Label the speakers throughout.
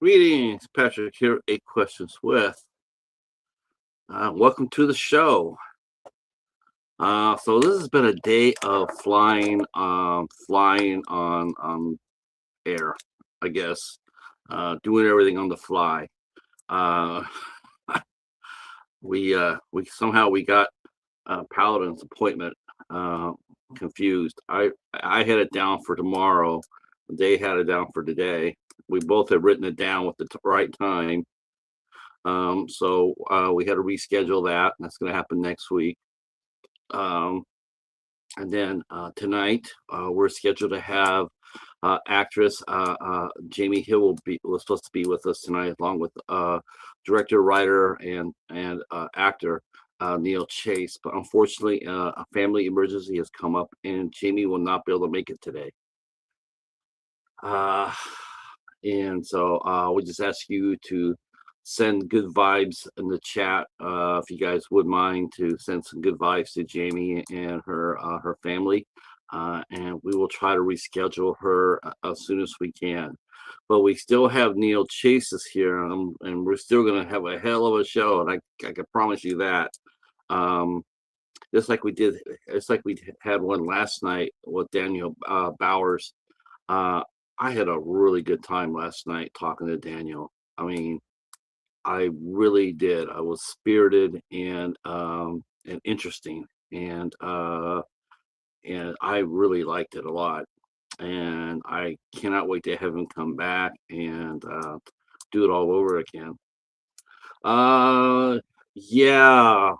Speaker 1: Greetings, Patrick here, 8 Questions with. Welcome to the show. So this has been a day of flying on air, I guess, doing everything on the fly. Uh, we somehow we got Paladin's appointment uh, confused. I had it down for tomorrow. They had it down for today. We both had written it down with the right time. So we had to reschedule that. That's going to happen next week. Um, and then tonight we're scheduled to have actress Jaime Hill was supposed to be with us tonight, along with director, writer, and actor Neil Chase. But unfortunately, a family emergency has come up, and Jamie will not be able to make it today. And so we just ask you to send good vibes in the chat, if you guys would mind to send some good vibes to Jamie and her family, and we will try to reschedule her as soon as we can. But we still have Neil Chases here, and we're still going to have a hell of a show, and I can promise you that. Just like we did, it's like we had one last night with Daniel Bowers. I had a really good time last night talking to Daniel. I mean, I really did. I was spirited and interesting, and I really liked it a lot. And I cannot wait to have him come back and do it all over again. Uh, yeah,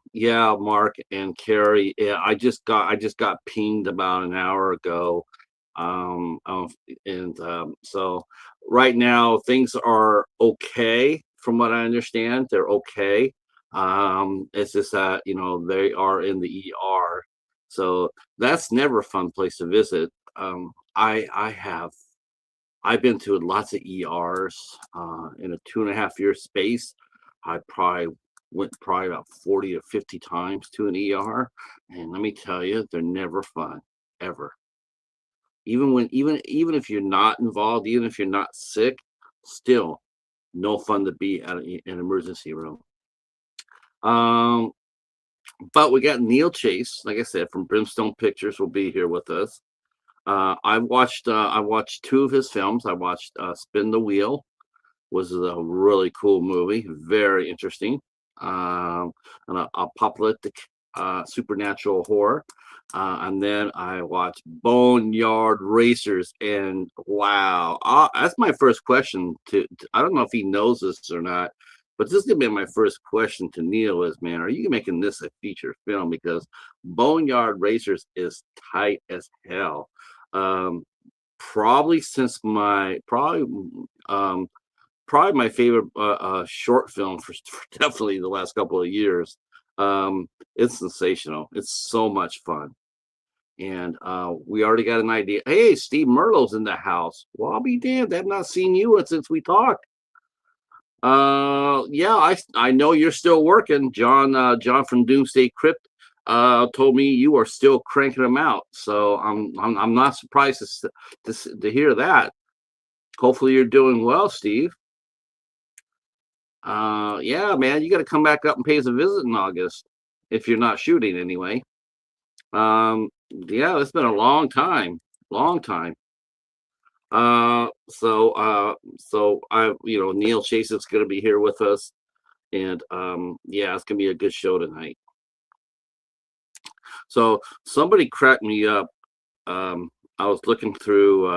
Speaker 1: Mark and Carrie. Yeah, I just got pinged about an hour ago. Um, um, and so right now things are okay from what I understand. They're okay. It's just that they are in the ER, so that's never a fun place to visit. I've been to lots of ERs in a 2.5 year space. I probably went about 40 or 50 times to an ER, and let me tell you, they're never fun ever. Even if you're not involved, even if you're not sick, still no fun to be at an emergency room. Um, but we got Neil Chase, like I said, from Brimstone Pictures, will be here with us. I watched two of his films. I watched Spin the Wheel, was a really cool movie, very interesting, um, an apocalyptic supernatural horror. And then I watched Boneyard Racers, and wow, that's my first question I don't know if he knows this or not, but this is gonna be my first question to Neil is, man, are you making this a feature film? Because Boneyard Racers is tight as hell. Um, probably since my probably my favorite short film for definitely the last couple of years. It's sensational. It's so much fun. And we already got an idea. Hey, Steve Merlot's in the house. Well, I'll be damned. I've not seen you since we talked. Yeah, I know you're still working. John from Doomsday Crypt told me you are still cranking them out. So I'm not surprised to hear that. Hopefully you're doing well, Steve. Yeah, man, you got to come back up and pay us a visit in August if you're not shooting anyway. Yeah, it's been a long time, long time. So Neil Chase is going to be here with us, and yeah, it's going to be a good show tonight. So somebody cracked me up. I was looking through.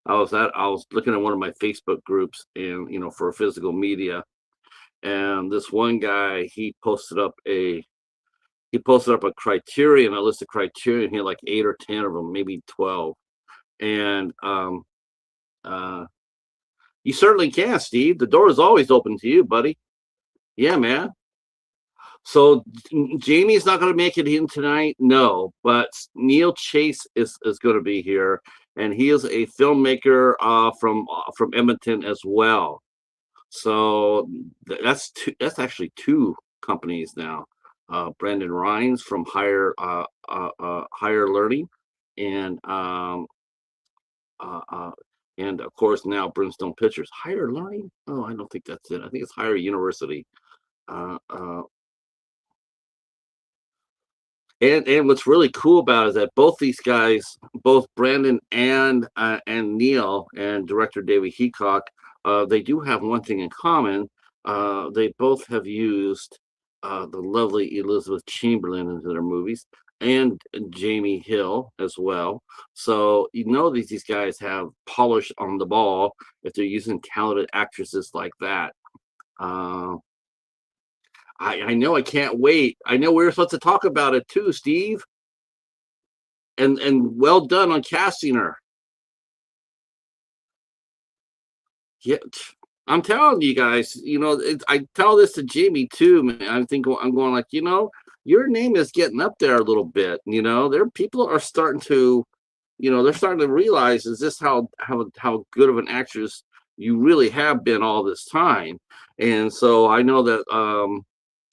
Speaker 1: I was looking at one of my Facebook groups, and for physical media, and this one guy he posted up a criterion, a list of criterion. He had like 8 or 10 of them, maybe 12. And uh, you certainly can, Steve. The door is always open to you, buddy. Yeah, man. So Jamie's not going to make it in tonight, no, but Neil Chase is going to be here, and he is a filmmaker from Edmonton as well. So that's actually two companies now. Brandon Rhines from Higher Learning, and and of course now Brimstone Pictures. Higher Learning? Oh, I don't think that's it. I think it's Higher University. Uh, uh, and what's really cool about it is that both these guys, both Brandon and Neil and director David Heacock, they do have one thing in common. They both have used the lovely Elizabeth Chamberlain into their movies, and Jamie Hill as well. So you know these guys have polish on the ball if they're using talented actresses like that. Uh, I know I can't wait. I know we were supposed to talk about it too, Steve. And well done on casting her. Yeah, I'm telling you guys, I tell this to Jamie too, man. I'm going like, your name is getting up there a little bit. There people are starting to, they're starting to realize, is this how good of an actress you really have been all this time? And so I know that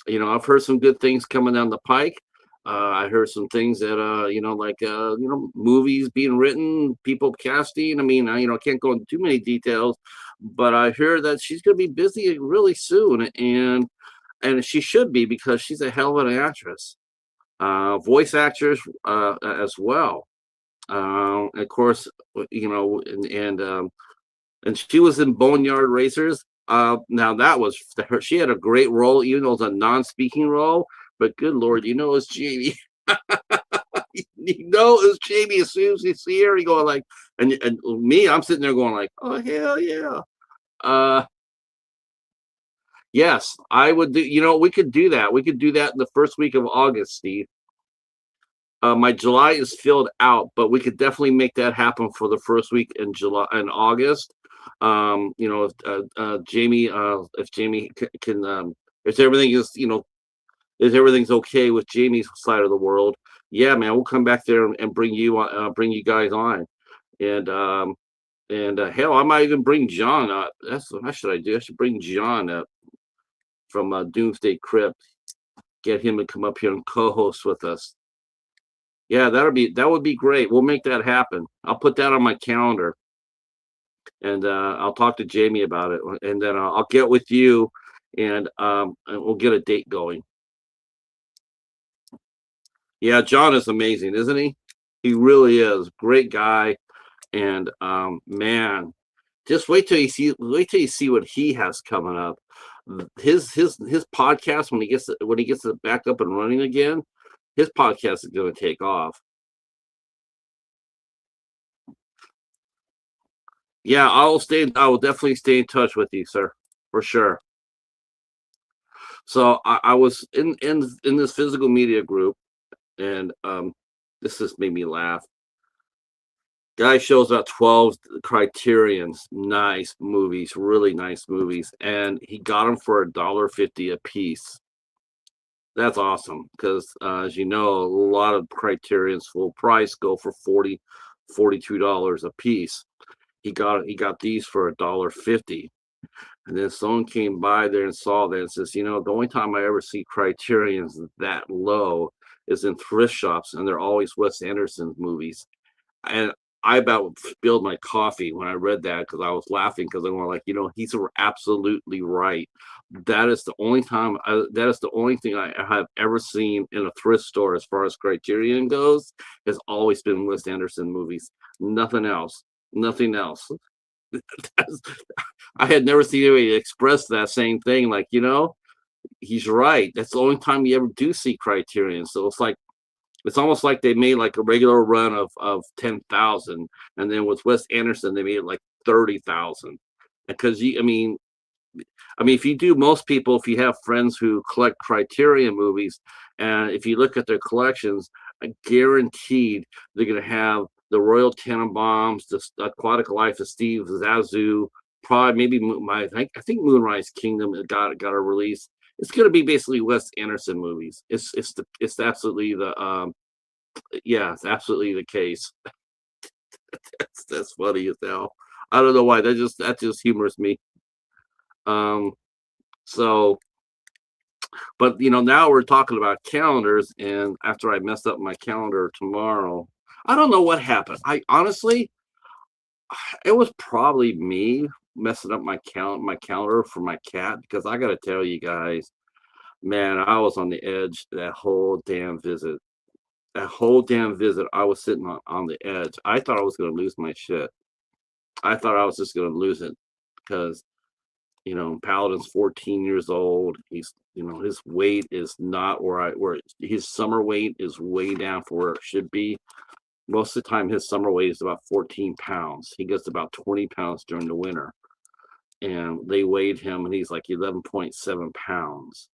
Speaker 1: I've heard some good things coming down the pike. I heard some things that like movies being written, people casting. I mean, I can't go into too many details, but I hear that she's going to be busy really soon, and she should be, because she's a hell of an actress, voice actress as well. Of course, and she was in Boneyard Racers. Now that was her. She had a great role, even though it was a non-speaking role. But good Lord, it's Jamie. It's Jamie as soon as you see her. You go like, and me, I'm sitting there going like, oh hell yeah. Yes, I would do. We could do that. We could do that in the first week of August, Steve. My July is filled out, but we could definitely make that happen for the first week in July and August. If Jamie can, if everything is, if everything's okay with Jamie's side of the world, yeah, man, we'll come back there and bring you guys on, and hell, I might even bring John up. That's what should I do? I should bring John up from Doomsday Crypt, get him to come up here and co-host with us. Yeah, that would be great. We'll make that happen. I'll put that on my calendar, and I'll talk to Jamie about it, and then I'll get with you, and we'll get a date going. Yeah, John is amazing, isn't he? He really is. Great guy, and man, just wait till you see what he has coming up. His podcast, when he gets it back up and running again, his podcast is going to take off. Yeah, I will definitely stay in touch with you, sir, for sure. So I was in this physical media group, and this just made me laugh. Guy shows about 12 Criterions, nice movies, really nice movies, and he got them for $1.50 a piece. That's awesome, because as you know, a lot of Criterions full price go for $42 a piece. He got these for $1.50. And then someone came by there and saw that and says, the only time I ever see Criterions that low is in thrift shops, and they're always Wes Anderson movies. And I about spilled my coffee when I read that, because I was laughing, because I was like, he's absolutely right. That is the only thing I have ever seen in a thrift store as far as Criterion goes, has always been Wes Anderson movies. Nothing else. Nothing else. I had never seen anybody express that same thing. Like, he's right. That's the only time you ever do see Criterion. So it's almost like they made like a regular run of 10,000, and then with Wes Anderson they made like 30,000. Because if you do, most people, if you have friends who collect Criterion movies, and if you look at their collections, guaranteed they're going to have the Royal Tenenbaums, the Aquatic Life of Steve Zissou, probably maybe I think Moonrise Kingdom got a release. It's going to be basically Wes Anderson movies. It's absolutely it's absolutely the case. that's funny as hell. I don't know why, that just humors me. So, but now we're talking about calendars, and after I messed up my calendar tomorrow, I don't know what happened. I honestly, It was probably me messing up my calendar for my cat because I gotta tell you guys, man, I was on the edge that whole damn visit. That whole damn visit, I was sitting on the edge. I thought I was gonna lose my shit. I thought I was just gonna lose it because, Paladin's 14 years old. His weight is not where his summer weight is way down for where it should be. Most of the time, his summer weight is about 14 pounds. He gets about 20 pounds during the winter. And they weighed him, and he's like 11.7 pounds.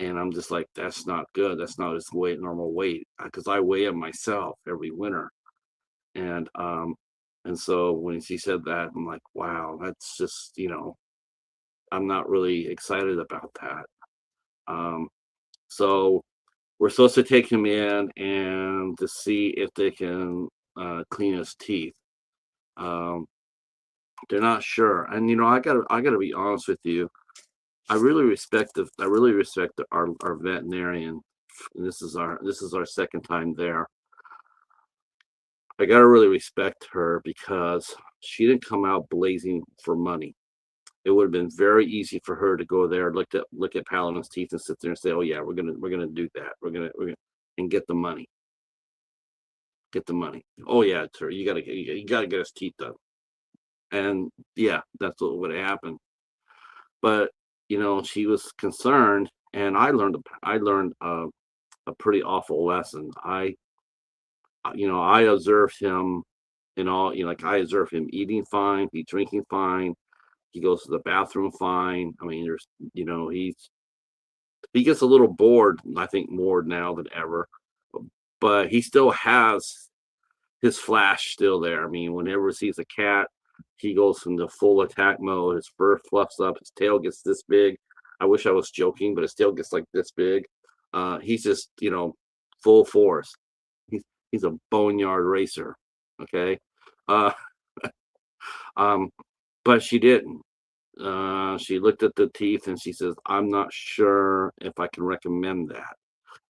Speaker 1: And I'm just like, that's not good. That's not his normal weight, because I weigh him myself every winter. And and so when she said that, I'm like, wow, that's just, I'm not really excited about that. Um, so we're supposed to take him in and to see if they can clean his teeth. Um, they're not sure, and I gotta be honest with you. I really respect our veterinarian. And this is our second time there. I gotta really respect her because she didn't come out blazing for money. It would have been very easy for her to go there, look at Paladin's teeth and sit there and say, "Oh yeah, we're gonna do that. We're gonna and get the money. Get the money. Oh yeah, it's her. You gotta get his teeth done." And yeah, that's what would have happened. But she was concerned, and I learned a pretty awful lesson. I observed him in all, like I observed him eating fine, he drinking fine, he goes to the bathroom fine. I mean, he gets a little bored, I think more now than ever, but he still has his flash still there. I mean, whenever he sees a cat, he goes into full attack mode. His fur fluffs up, his tail gets this big. I wish I was joking, but his tail gets like this big. He's just, full force. He's a boneyard racer. Okay. Uh, um, but she didn't. She looked at the teeth and she says, "I'm not sure if I can recommend that.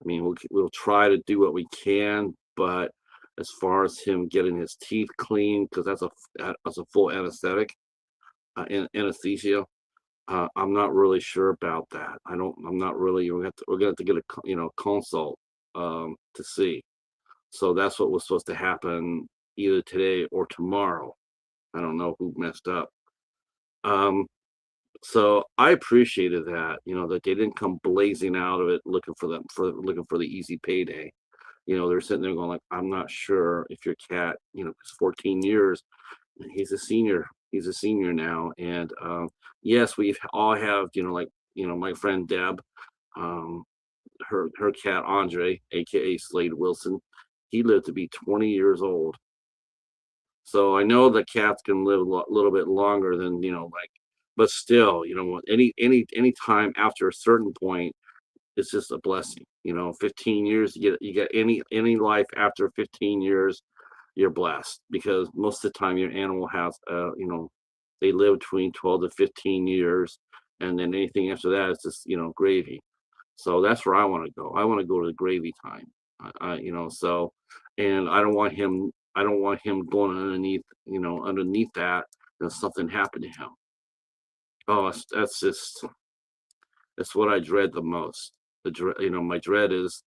Speaker 1: I mean, we'll try to do what we can, but as far as him getting his teeth clean, because that's a full anesthetic, anesthesia. I'm not really sure about that. I'm not really. We're gonna have to get a consult to see. So that's what was supposed to happen either today or tomorrow. I don't know who messed up. Um, so I appreciated that, that they didn't come blazing out of it looking for the easy payday. They're sitting there going like, I'm not sure if your cat, it's 14 years, he's a senior. He's a senior now. And yes, we've all have, like, my friend Deb, um, her cat Andre, aka Slade Wilson, he lived to be 20 years old. So I know that cats can live a little bit longer than, like, but still, any time after a certain point, it's just a blessing. 15 years, you get any life after 15 years, you're blessed because most of the time your animal has, they live between 12 to 15 years, and then anything after that is just, gravy. So that's where I want to go. I want to go to the gravy time. So, and I don't want him going underneath that, and something happened to him. Oh, that's what I dread the most. My dread is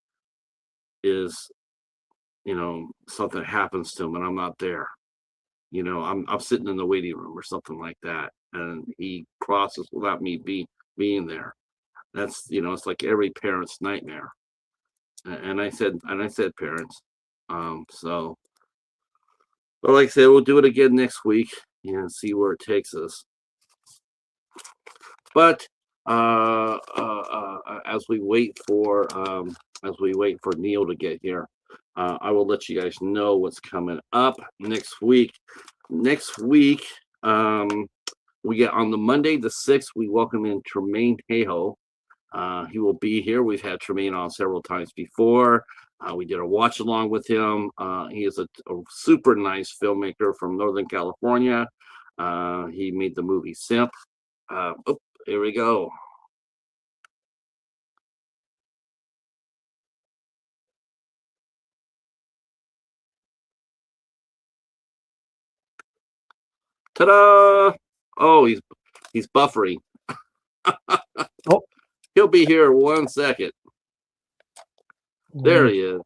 Speaker 1: something happens to him and I'm not there. I'm sitting in the waiting room or something like that, and he crosses without me being there. That's it's like every parent's nightmare. And I said parents. So, but like I said, we'll do it again next week and see where it takes us. But as we wait for Neil to get here, I will let you guys know what's coming up next week. Next week, we get on the Monday the 6th. We welcome in Tremaine Hayhoe. He will be here. We've had Tremaine on several times before. We did a watch along with him. He is a super nice filmmaker from Northern California. He made the movie Simp. Oh, here we go. Ta-da! Oh, he's buffering.
Speaker 2: Oh,
Speaker 1: He'll be here 1 second. There he is.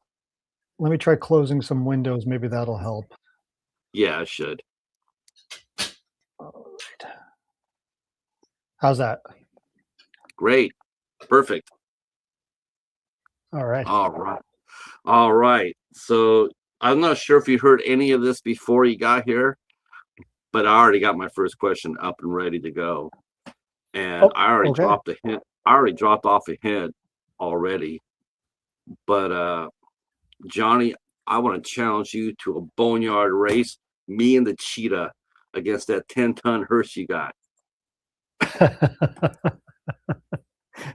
Speaker 2: let me try closing some windows. Maybe that'll help.
Speaker 1: Yeah, I should.
Speaker 2: All right. How's that?
Speaker 1: Great. Perfect.
Speaker 2: All right.
Speaker 1: All right. All right. So I'm not sure if you heard any of this before you got here, but I already got my first question up and ready to go. And
Speaker 2: Oh,
Speaker 1: I already
Speaker 2: okay.
Speaker 1: dropped a hint. I already dropped off a hint already. But Johnny, I want to challenge you to a boneyard race, me and the cheetah against that 10-ton hearse you got.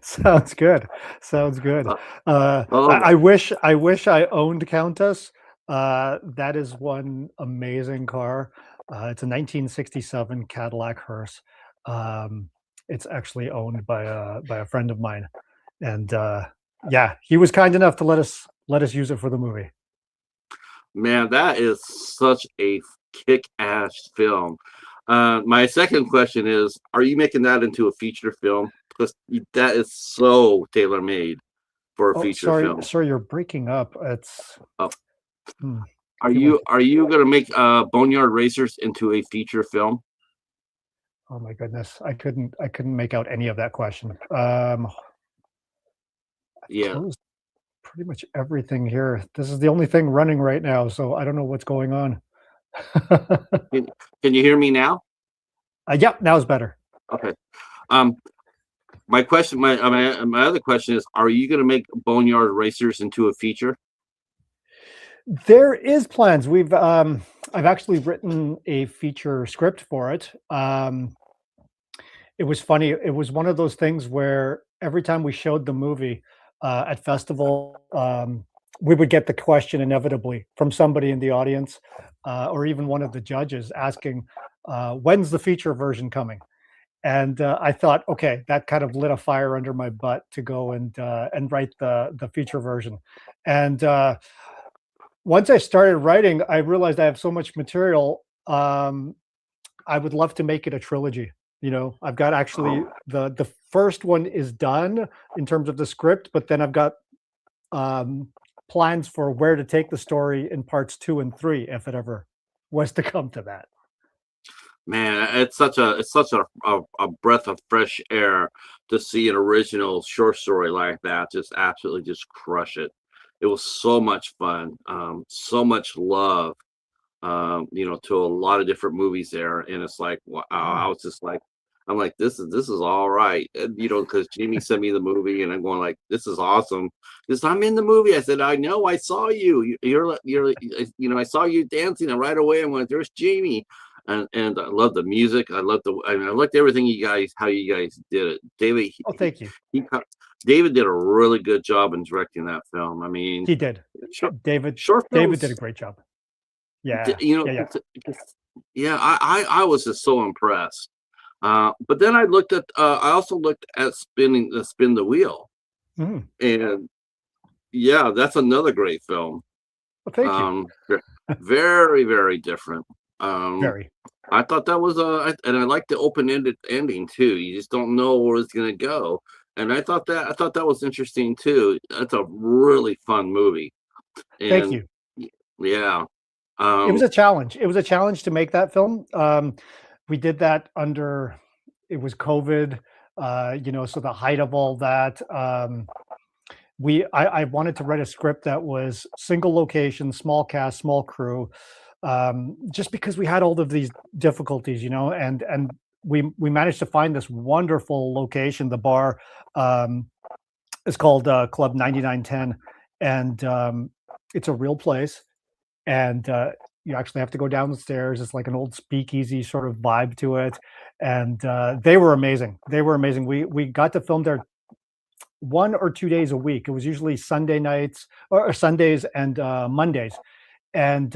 Speaker 2: Sounds good. Sounds good.
Speaker 1: Oh,
Speaker 2: I wish I owned Countess. That is one amazing car. It's a 1967 Cadillac hearse. It's actually owned by a friend of mine, and yeah, he was kind enough to let us use it for the movie.
Speaker 1: man, that is such a kick-ass film. My second question is, are you making that into a feature film? Because that is so tailor-made for a
Speaker 2: Oh,
Speaker 1: feature film.
Speaker 2: sorry, you're breaking up. It's
Speaker 1: Oh.
Speaker 2: hmm,
Speaker 1: Are
Speaker 2: feel
Speaker 1: you gonna make Boneyard Racers into a feature film?
Speaker 2: oh my goodness, I couldn't make out any of that question.
Speaker 1: Yeah.
Speaker 2: Closed pretty much everything here. This is the only thing running right now, so I don't know what's going on.
Speaker 1: Can you hear me now?
Speaker 2: Yeah, now it's better.
Speaker 1: Okay. Um, my question, my other question is, are you gonna make Boneyard Racers into a feature?
Speaker 2: There is plans. I've actually written a feature script for it. It was funny. It was one of those things where every time we showed the movie at festival, we would get the question inevitably from somebody in the audience, or even one of the judges asking, "When's the feature version coming?" And I thought, okay, that kind of lit a fire under my butt to go and write the feature version. And once I started writing, I realized I have so much material. I would love to make it a trilogy. You know, I've got actually the first one is done in terms of the script, but then I've got um, plans for where to take the story in parts 2 and 3, if it ever was to come to that.
Speaker 1: Man, it's such a breath of fresh air to see an original short story like that just absolutely just crush it. It was so much fun, so much love, to a lot of different movies there, and it's like, wow, I was just like, I'm like, this is all right, and, because Jimmy sent me the movie, and I'm going like, this is awesome. Because I'm in the movie. I said, I know, I saw you. I saw you dancing, and right away I went, there's Jamie. And I love the music. I liked everything how you guys did it. David,
Speaker 2: Oh, thank you.
Speaker 1: David did a really good job in directing that film. I mean,
Speaker 2: He did. David
Speaker 1: short films,
Speaker 2: did a great job. Yeah. Yeah.
Speaker 1: yeah. I was just so impressed. But then I also looked at Spin the Wheel,
Speaker 2: Mhm.
Speaker 1: and yeah, that's another great film.
Speaker 2: Well, thank you.
Speaker 1: Very, very different.
Speaker 2: Very.
Speaker 1: I thought that was and I like the open-ended ending too. You just don't know where it's gonna go, and I thought that was interesting too. That's a really fun movie,
Speaker 2: Thank
Speaker 1: and
Speaker 2: you.
Speaker 1: yeah,
Speaker 2: It was a challenge. It was a challenge to make that film. We did that under it was COVID, so the height of all that. I wanted to write a script that was single location, small cast, small crew, just because we had all of these difficulties, and we managed to find this wonderful location. The bar is called Club 9910, and it's a real place. And you actually have to go down the stairs. It's like an old speakeasy sort of vibe to it, and they were amazing. They were amazing. We got to film there 1 or 2 days a week. It was usually Sunday nights or Sundays and Mondays, and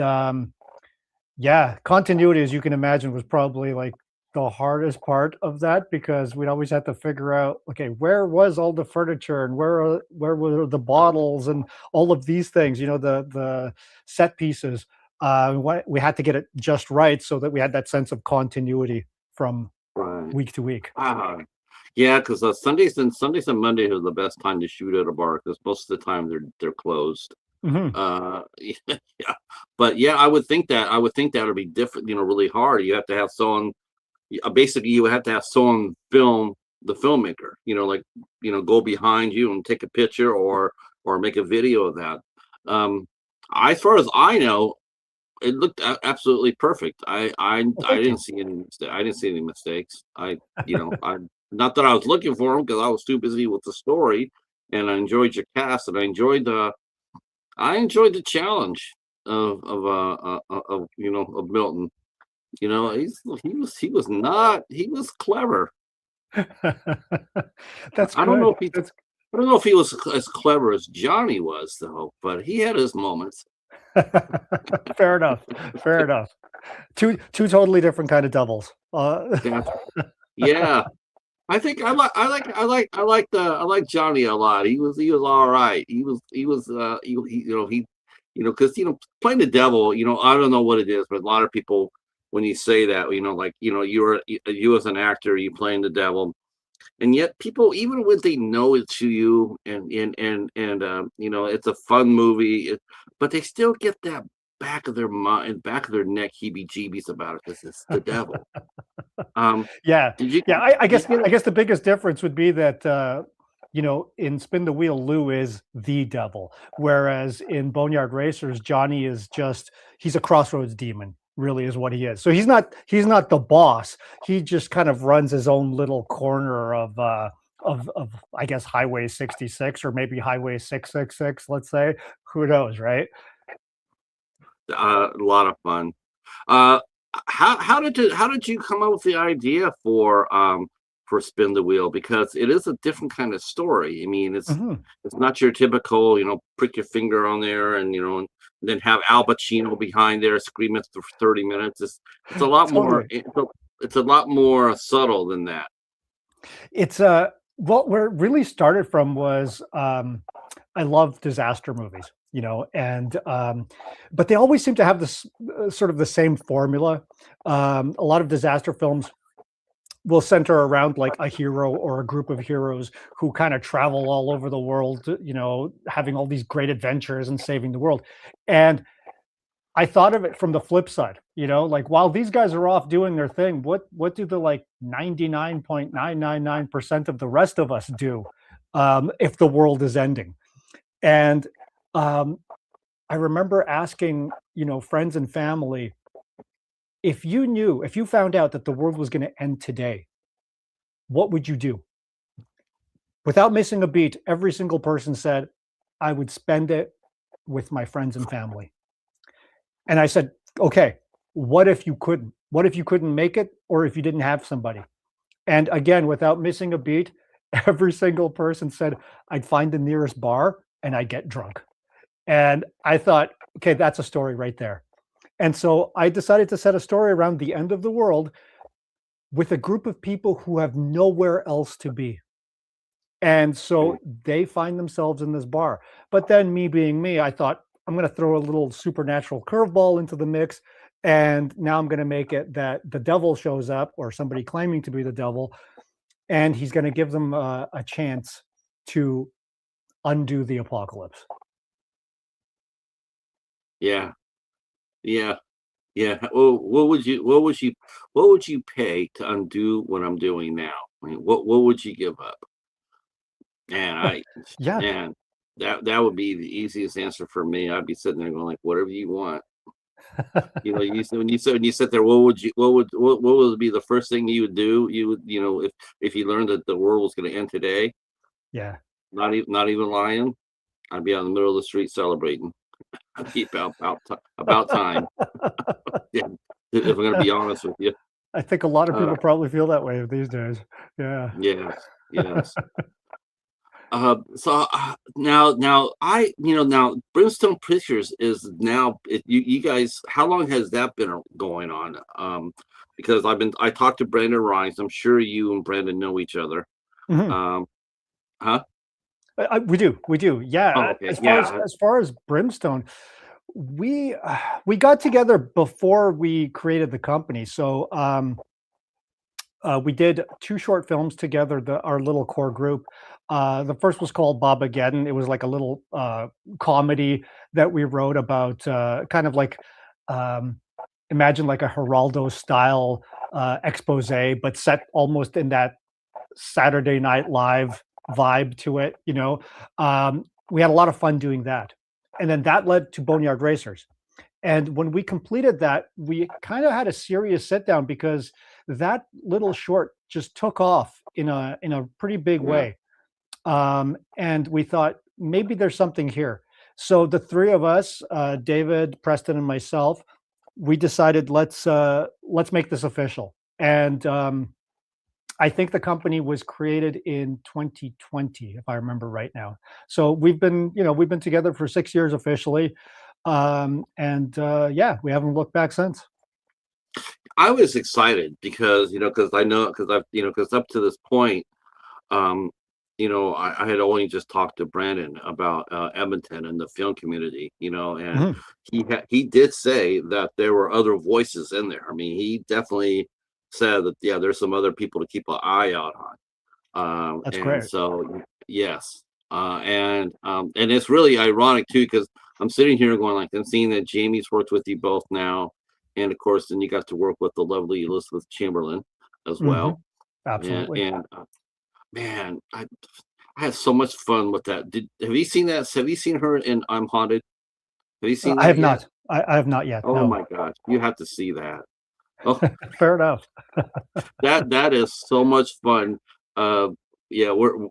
Speaker 2: yeah, continuity, as you can imagine, was probably like the hardest part of that because we'd always have to figure out, okay, where was all the furniture and where were the bottles and all of these things, the set pieces. we had to get it just right so that we had that sense of continuity from
Speaker 1: Right.
Speaker 2: week to week.
Speaker 1: Ah, yeah, because Sundays and Mondays are the best time to shoot at a bar because most of the time they're closed.
Speaker 2: Hmm.
Speaker 1: Yeah, but yeah, I would think that would be different. Really hard. You have to have someone. Basically, you have to have someone film the filmmaker. Like go behind you and take a picture or make a video of that. Um, as far as I know, it looked absolutely perfect.
Speaker 2: Well,
Speaker 1: I
Speaker 2: thank
Speaker 1: didn't
Speaker 2: you.
Speaker 1: see any I didn't see any mistakes. I not that I was looking for them because I was too busy with the story, and I enjoyed your cast, and I enjoyed the challenge of Milton. He was clever.
Speaker 2: That's
Speaker 1: I don't know
Speaker 2: good.
Speaker 1: if he
Speaker 2: That's
Speaker 1: I don't know if he was as clever as Johnny was though, but he had his moments.
Speaker 2: fair enough. Fair enough. Two totally different kind of doubles.
Speaker 1: That's yeah. I like Johnny a lot. He was all right. Because playing the devil. I don't know what it is, but a lot of people when you say that, like you as an actor, you playing the devil, and yet people even when they know it's you and it's a fun movie, but they still get that back of their mind, back of their neck, heebie-jeebies about it because it's the devil. Um,
Speaker 2: Yeah,
Speaker 1: did you
Speaker 2: yeah. I
Speaker 1: did
Speaker 2: guess
Speaker 1: you get
Speaker 2: I
Speaker 1: it?
Speaker 2: guess the biggest difference would be that in Spin the Wheel, Lou is the devil, whereas in Boneyard Racers, Johnny is just he's a crossroads demon. Really, is what he is. So he's not the boss. He just kind of runs his own little corner of I guess Highway 66 or maybe Highway 666. Let's say, who knows, right?
Speaker 1: A lot of fun. Uh, how did you come up with the idea for Spin the Wheel? Because it is a different kind of story. I mean, it's
Speaker 2: Mhm.
Speaker 1: it's not your typical, prick your finger on there and then have Al Pacino behind there screaming for 30 minutes. It's a lot more
Speaker 2: Totally.
Speaker 1: it's a lot more subtle than that.
Speaker 2: It's well, where it really started from was I love disaster movies, and but they always seem to have this sort of the same formula. A lot of disaster films will center around like a hero or a group of heroes who kind of travel all over the world, having all these great adventures and saving the world. And I thought of it from the flip side, like while these guys are off doing their thing, what do the like 99.999% of the rest of us do if the world is ending? And um, I remember asking, friends and family, if you found out that the world was going to end today, what would you do? Without missing a beat, every single person said, I would spend it with my friends and family. And I said, okay, what if you couldn't? What if you couldn't make it or if you didn't have somebody? And again, without missing a beat, every single person said, I'd find the nearest bar and I'd get drunk. And I thought, okay, that's a story right there. And so I decided to set a story around the end of the world with a group of people who have nowhere else to be. And so they find themselves in this bar. But then, me being me, I thought, I'm going to throw a little supernatural curveball into the mix. And now I'm going to make it that the devil shows up or somebody claiming to be the devil, and he's going to give them a chance to undo the apocalypse.
Speaker 1: Yeah, yeah, yeah. Well, what would you pay to undo what I'm doing now? I mean, what would you give up? And
Speaker 2: Yeah.
Speaker 1: man, that would be the easiest answer for me. I'd be sitting there going like, whatever you want. When you sit there, what would be the first thing you would do? You would, if you learned that the world was going to end today,
Speaker 2: Yeah.
Speaker 1: not even lying, I'd be out in the middle of the street celebrating. I'd be about time. Yeah, if I'm going to be honest with you.
Speaker 2: I think a lot of
Speaker 1: Uh,
Speaker 2: people probably feel that way these days. Yeah.
Speaker 1: yes, yes. Now Brimstone Pictures is now. You guys, how long has that been going on? Because I talked to Brandon Rhines. I'm sure you and Brandon know each other.
Speaker 2: Mhm.
Speaker 1: Um, huh?
Speaker 2: We do, yeah.
Speaker 1: Oh, okay,
Speaker 2: As far as
Speaker 1: yeah,
Speaker 2: as far as Brimstone, we got together before we created the company. So we did two short films together, our little core group. The first was called Bobageddon. It was like a little comedy that we wrote about kind of like um, imagine like a Geraldo style expose, but set almost in that Saturday Night Live vibe to it. We had a lot of fun doing that, and then that led to Boneyard Racers. And when we completed that, we kind of had a serious sit down because that little short just took off in a pretty big
Speaker 1: Yeah.
Speaker 2: way. And we thought maybe there's something here. So the three of us, David, Preston, and myself, we decided let's make this official. And I think the company was created in 2020, if I remember right now. So we've been together for 6 years officially, and yeah, we haven't looked back since.
Speaker 1: I was excited because because I know because I've because up to this point, um, I had only just talked to Brandon about Edmonton and the film community, and
Speaker 2: Mhm.
Speaker 1: he did say that there were other voices in there. I mean, he definitely said that yeah, there's some other people to keep an eye out on.
Speaker 2: That's
Speaker 1: And
Speaker 2: great.
Speaker 1: so yes, and it's really ironic too because I'm sitting here going like I'm seeing that Jamie's worked with you both now, and of course then you got to work with the lovely Elizabeth Chamberlain as
Speaker 2: Hmm.
Speaker 1: well, and
Speaker 2: Absolutely.
Speaker 1: man, I had so much fun with that. Have you seen that? Have you seen her in I'm Haunted? Have you seen
Speaker 2: I
Speaker 1: that
Speaker 2: have
Speaker 1: yet?
Speaker 2: not. I have not yet.
Speaker 1: Oh
Speaker 2: No.
Speaker 1: my gosh, you have to see that. Oh,
Speaker 2: Fair enough.
Speaker 1: that is so much fun. Uh, yeah, we're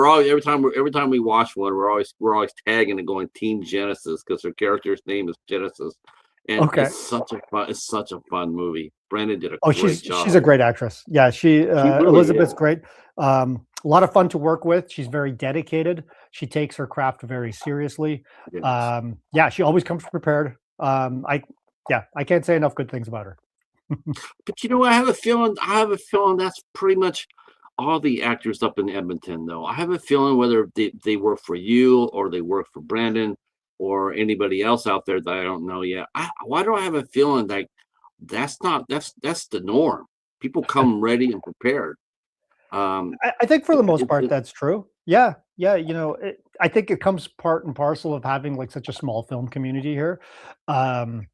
Speaker 1: always every time we watch one, we're always tagging and going Team Genesis because her character's name is Genesis, and
Speaker 2: Okay.
Speaker 1: it's such a fun movie. Brandon did a
Speaker 2: Oh,
Speaker 1: great
Speaker 2: she's
Speaker 1: job
Speaker 2: a
Speaker 1: with
Speaker 2: great
Speaker 1: it.
Speaker 2: actress. Yeah, she
Speaker 1: She really
Speaker 2: Elizabeth's
Speaker 1: is.
Speaker 2: great. A lot of fun to work with. She's very dedicated. She takes her craft very seriously.
Speaker 1: Yes.
Speaker 2: Yeah, she always comes prepared. I can't say enough good things about her.
Speaker 1: But I have a feeling that's pretty much all the actors up in Edmonton, though. I have a feeling whether they work for you or they work for Brandon or anybody else out there that I don't know yet. Why do I have a feeling like that's the norm? People come ready and prepared.
Speaker 2: I think for
Speaker 1: It,
Speaker 2: the most
Speaker 1: it,
Speaker 2: part
Speaker 1: it,
Speaker 2: that's true. Yeah, yeah. I think it comes part and parcel of having like such a small film community here. Um,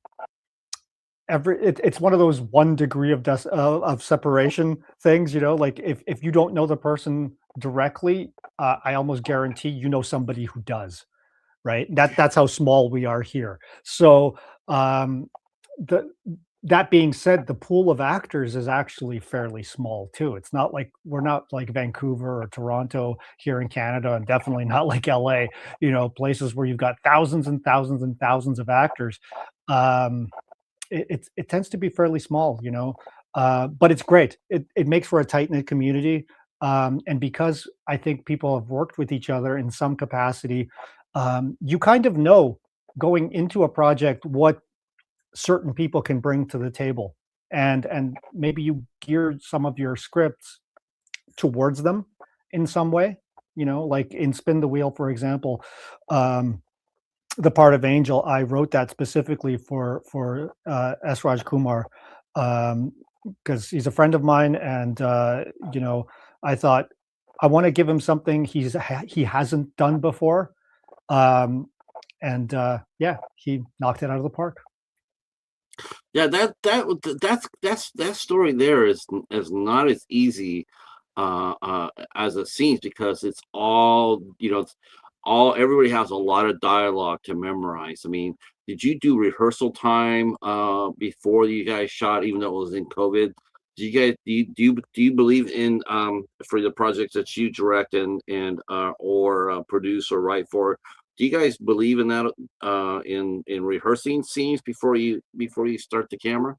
Speaker 2: it's one of those 1 degree of separation things. Like if you don't know the person directly, I almost guarantee you know somebody who does. Right? That's how small we are here. So um, the that being said, the pool of actors is actually fairly small too. It's not like we're not like Vancouver or Toronto here in Canada, and definitely not like LA. Places where you've got thousands and thousands and thousands of actors. Um, it tends to be fairly small, but it's great. It makes for a tight knit community, and because I think people have worked with each other in some capacity, you kind of know going into a project what certain people can bring to the table, and maybe you gear some of your scripts towards them in some way. Like in Spin the Wheel, for example. The part of Angel, I wrote that specifically for S. Raj Kumar, because he's a friend of mine, and I thought I want to give him something he hasn't done before, um, and yeah, he knocked it out of the park.
Speaker 1: yeah, that story there is not as easy as it seems because it's all it's all everybody has a lot of dialogue to memorize. I mean, did you do rehearsal time before you guys shot, even though it was in COVID? Do you guys do you believe in for the projects that you direct and or produce or write for? Do you guys believe in that in rehearsing scenes before you start the camera?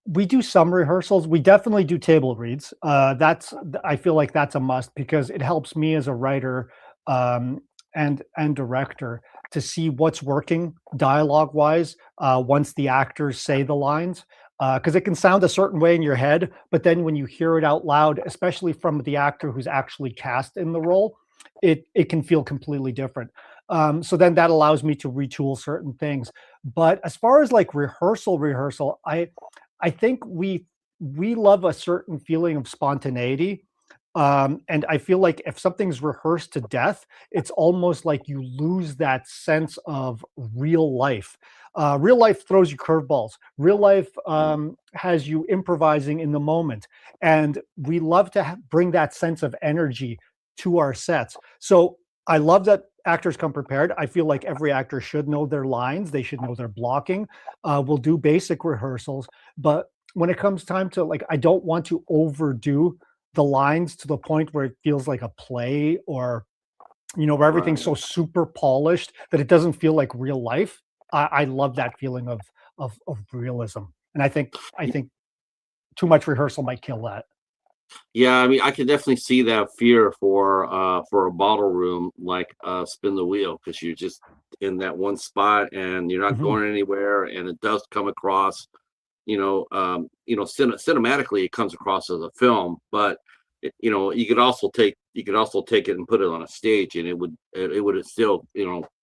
Speaker 2: We do some rehearsals. We definitely do table reads. I feel like that's a must because it helps me as a writer um, and director to see what's working dialogue wise once the actors say the lines. Because it can sound a certain way in your head, but then when you hear it out loud, especially from the actor who's actually cast in the role, it can feel completely different. So then that allows me to retool certain things. But as far as like rehearsal, I think we love a certain feeling of spontaneity. And I feel like if something's rehearsed to death, it's almost like you lose that sense of real life. Real life throws you curveballs. Real life has you improvising in the moment, and we love to bring that sense of energy to our sets. So I love that actors come prepared. I feel like every actor should know their lines. They should know their blocking. We'll do basic rehearsals, but when it comes time to like, I don't want to overdo the lines to the point where it feels like a play, or where everything's
Speaker 1: Right.
Speaker 2: so super polished that it doesn't feel like real life. I love that feeling of realism, and I think too much rehearsal might kill that.
Speaker 1: Yeah, I mean, I could definitely see that fear for a bottle room, like spin the wheel, because you're just in that one spot and you're not
Speaker 2: Mhm.
Speaker 1: going anywhere, and it does come across, cinematically it comes across as a film, but you could also take it and put it on a stage, and it would still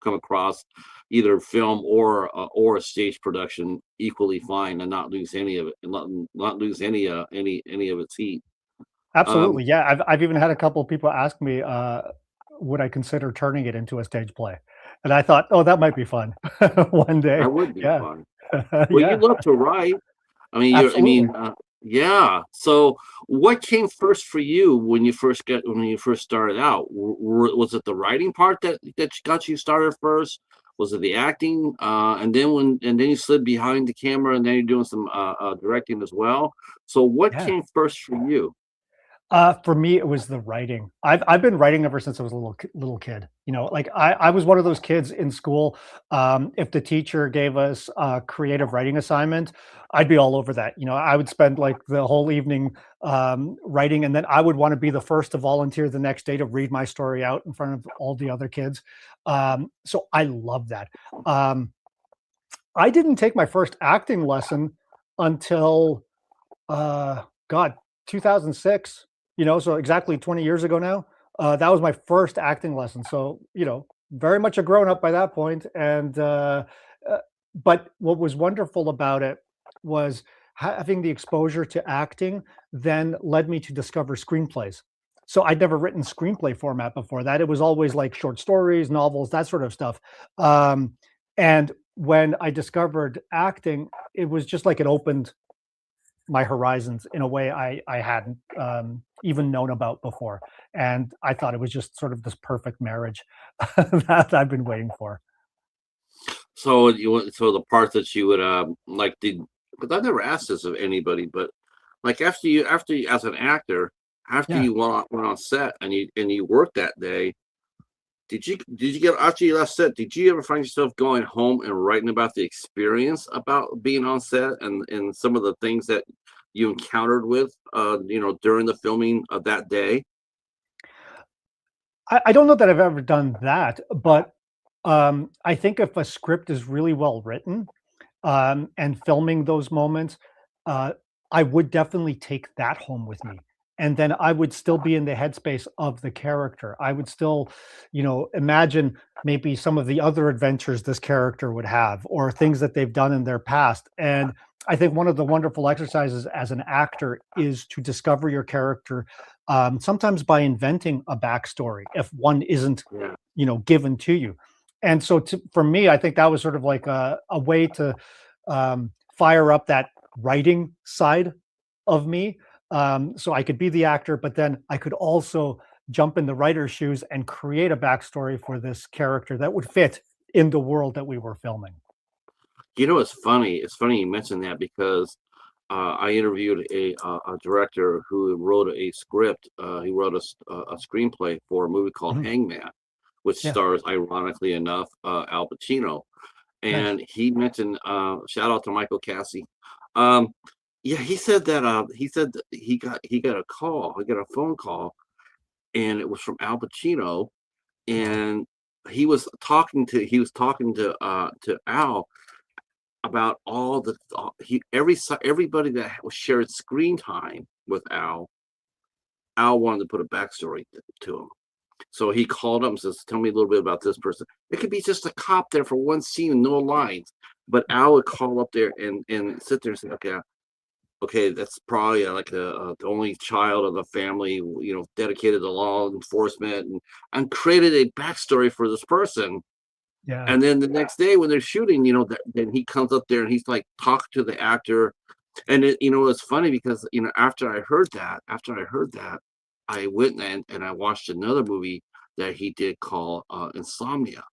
Speaker 1: come across either film or a stage production equally fine, and not lose any of it, and not lose any of its heat. Um,
Speaker 2: Absolutely, yeah. I've even had a couple of people ask me, would I consider turning it into a stage play? And I thought, oh, that might be fun one day.
Speaker 1: that would be
Speaker 2: Yeah,
Speaker 1: fun. Well, you
Speaker 2: yeah,
Speaker 1: love to write. I
Speaker 2: absolutely.
Speaker 1: mean, yeah. So, what came first for you when you first started out? Was it the writing part that got you started first? Was it the acting? And then you slid behind the camera, and then you're doing some directing as well. So, what
Speaker 2: Yeah.
Speaker 1: came first for you?
Speaker 2: For me, it was the writing. I've been writing ever since I was a little kid. Like I was one of those kids in school. If the teacher gave us a creative writing assignment, I'd be all over that. I would spend like the whole evening writing, and then I would want to be the first to volunteer the next day to read my story out in front of all the other kids. So I love that. Um, I didn't take my first acting lesson until God, 2006, so exactly 20 years ago now. That was my first acting lesson. So, very much a grown up by that point. And, but what was wonderful about it was having the exposure to acting then led me to discover screenplays. So I'd never written screenplay format before that. It was always like short stories, novels, that sort of stuff. And when I discovered acting, it was just like it opened my horizons in a way I hadn't even known about before, and I thought it was just sort of this perfect marriage that I've been waiting for.
Speaker 1: So the part that you would like did, because I've never asked this of anybody, but like after you as an actor, after
Speaker 2: Yeah.
Speaker 1: you went on set and you worked that day, did you get after you left set, did you ever find yourself going home and writing about the experience about being on set and some of the things that you encountered with during the filming of that day?
Speaker 2: I don't know that I've ever done that, but I think if a script is really well written, and filming those moments, uh, I would definitely take that home with me. And then I would still be in the headspace of the character. I would still, imagine maybe some of the other adventures this character would have or things that they've done in their past. And I think one of the wonderful exercises as an actor is to discover your character, sometimes by inventing a backstory if one isn't,
Speaker 1: Yeah.
Speaker 2: given to you. And so for me, I think that was sort of like a way to fire up that writing side of me. So I could be the actor, but then I could also jump in the writer's shoes and create a backstory for this character that would fit in the world that we were filming.
Speaker 1: It's funny. It's funny you mentioned that because I interviewed a director who wrote a script. He wrote a screenplay for a movie called
Speaker 2: Mhm.
Speaker 1: Hangman, which
Speaker 2: Yeah,
Speaker 1: stars, ironically enough, Al Pacino.
Speaker 2: nice.
Speaker 1: And he mentioned, shout out to Michael Cassie. Um, yeah, he said that he got a phone call, and it was from Al Pacino,
Speaker 2: Wow.
Speaker 1: and he was talking to Al about all the everybody that was shared screen time with Al. Al wanted to put a backstory to him. So he called up and says, "Tell me a little bit about this person." It could be just a cop there for one scene, no lines. But Al would call up there and sit there and say, "Okay, okay, that's probably like the only child of the family, dedicated to law enforcement, and created a backstory for this person."
Speaker 2: Yeah.
Speaker 1: And then the next day when they're shooting, then he comes up there and he's like talking to the actor. And it's funny because after I heard that, I went and I watched another movie that he did called Insomnia.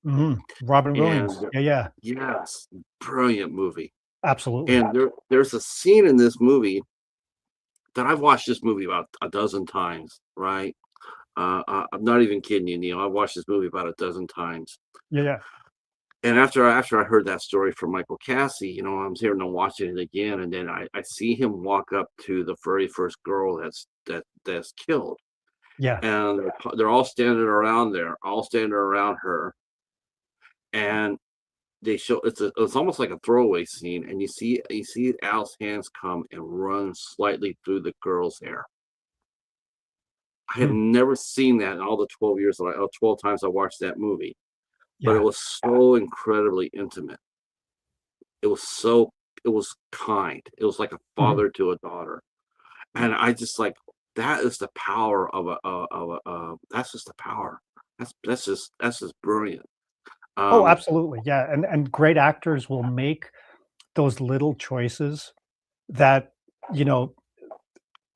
Speaker 2: Robin Williams.
Speaker 1: And
Speaker 2: Yeah, yeah,
Speaker 1: yes, brilliant movie.
Speaker 2: absolutely.
Speaker 1: And there's a scene in this movie that I've watched this movie about a dozen times, right? I'm not even kidding you, Neil. I've watched this movie about a dozen times.
Speaker 2: Yeah, yeah.
Speaker 1: And after I heard that story from Michael Cassie, I'm here and watching it again, and then I see him walk up to the very first girl that's killed,
Speaker 2: Yeah.
Speaker 1: and they're all standing around there, all standing around her, and they show it's almost like a throwaway scene, and you see Al's hands come and run slightly through the girl's hair. I have
Speaker 2: Hmm.
Speaker 1: never seen that in all the 12 times I watched that movie, but it
Speaker 2: Yeah.
Speaker 1: was so incredibly intimate. It was kind. It was like a
Speaker 2: Mhm.
Speaker 1: father to a daughter, and I just like that is the power that's just the power. That's just brilliant.
Speaker 2: Oh,
Speaker 1: Um,
Speaker 2: absolutely. Yeah, and great actors will make those little choices that, you know,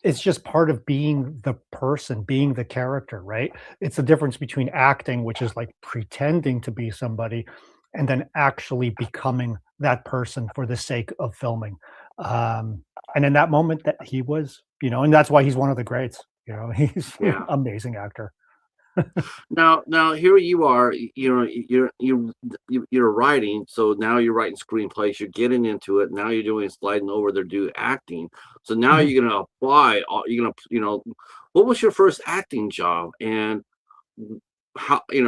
Speaker 2: it's just part of being the person, being the character, right? It's the difference between acting, which is like pretending to be somebody, and then actually becoming that person for the sake of filming. And in that moment that he was, and that's why he's one of the greats. He's an
Speaker 1: yeah.
Speaker 2: amazing actor.
Speaker 1: Now here you are. You're writing. So now you're writing screenplays. You're getting into it. Now you're doing sliding over there, do acting. So now
Speaker 2: Mhm.
Speaker 1: you're gonna apply. You're gonna what was your first acting job and how did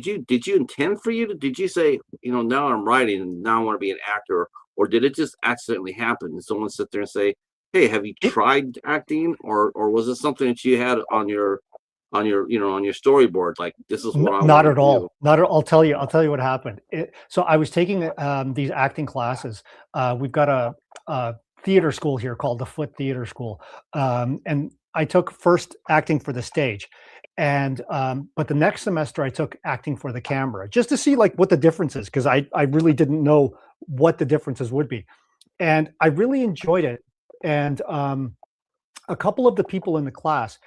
Speaker 1: you intend for you to did you say now I'm writing and now I want to be an actor, or did it just accidentally happen? Did someone sit there and say, "Hey, have you
Speaker 2: It
Speaker 1: tried acting?" Or was it something that you had on your storyboard, like this is what I
Speaker 2: Not
Speaker 1: want
Speaker 2: at
Speaker 1: to do?
Speaker 2: all. Not at I'll tell you what happened. So I was taking, these acting classes. We've got a theater school here called the Foot Theater School, and I took first acting for the stage, and, but the next semester I took acting for the camera just to see, like, what the difference is, because I really didn't know what the differences would be, and I really enjoyed it, and, a couple of the people in the class,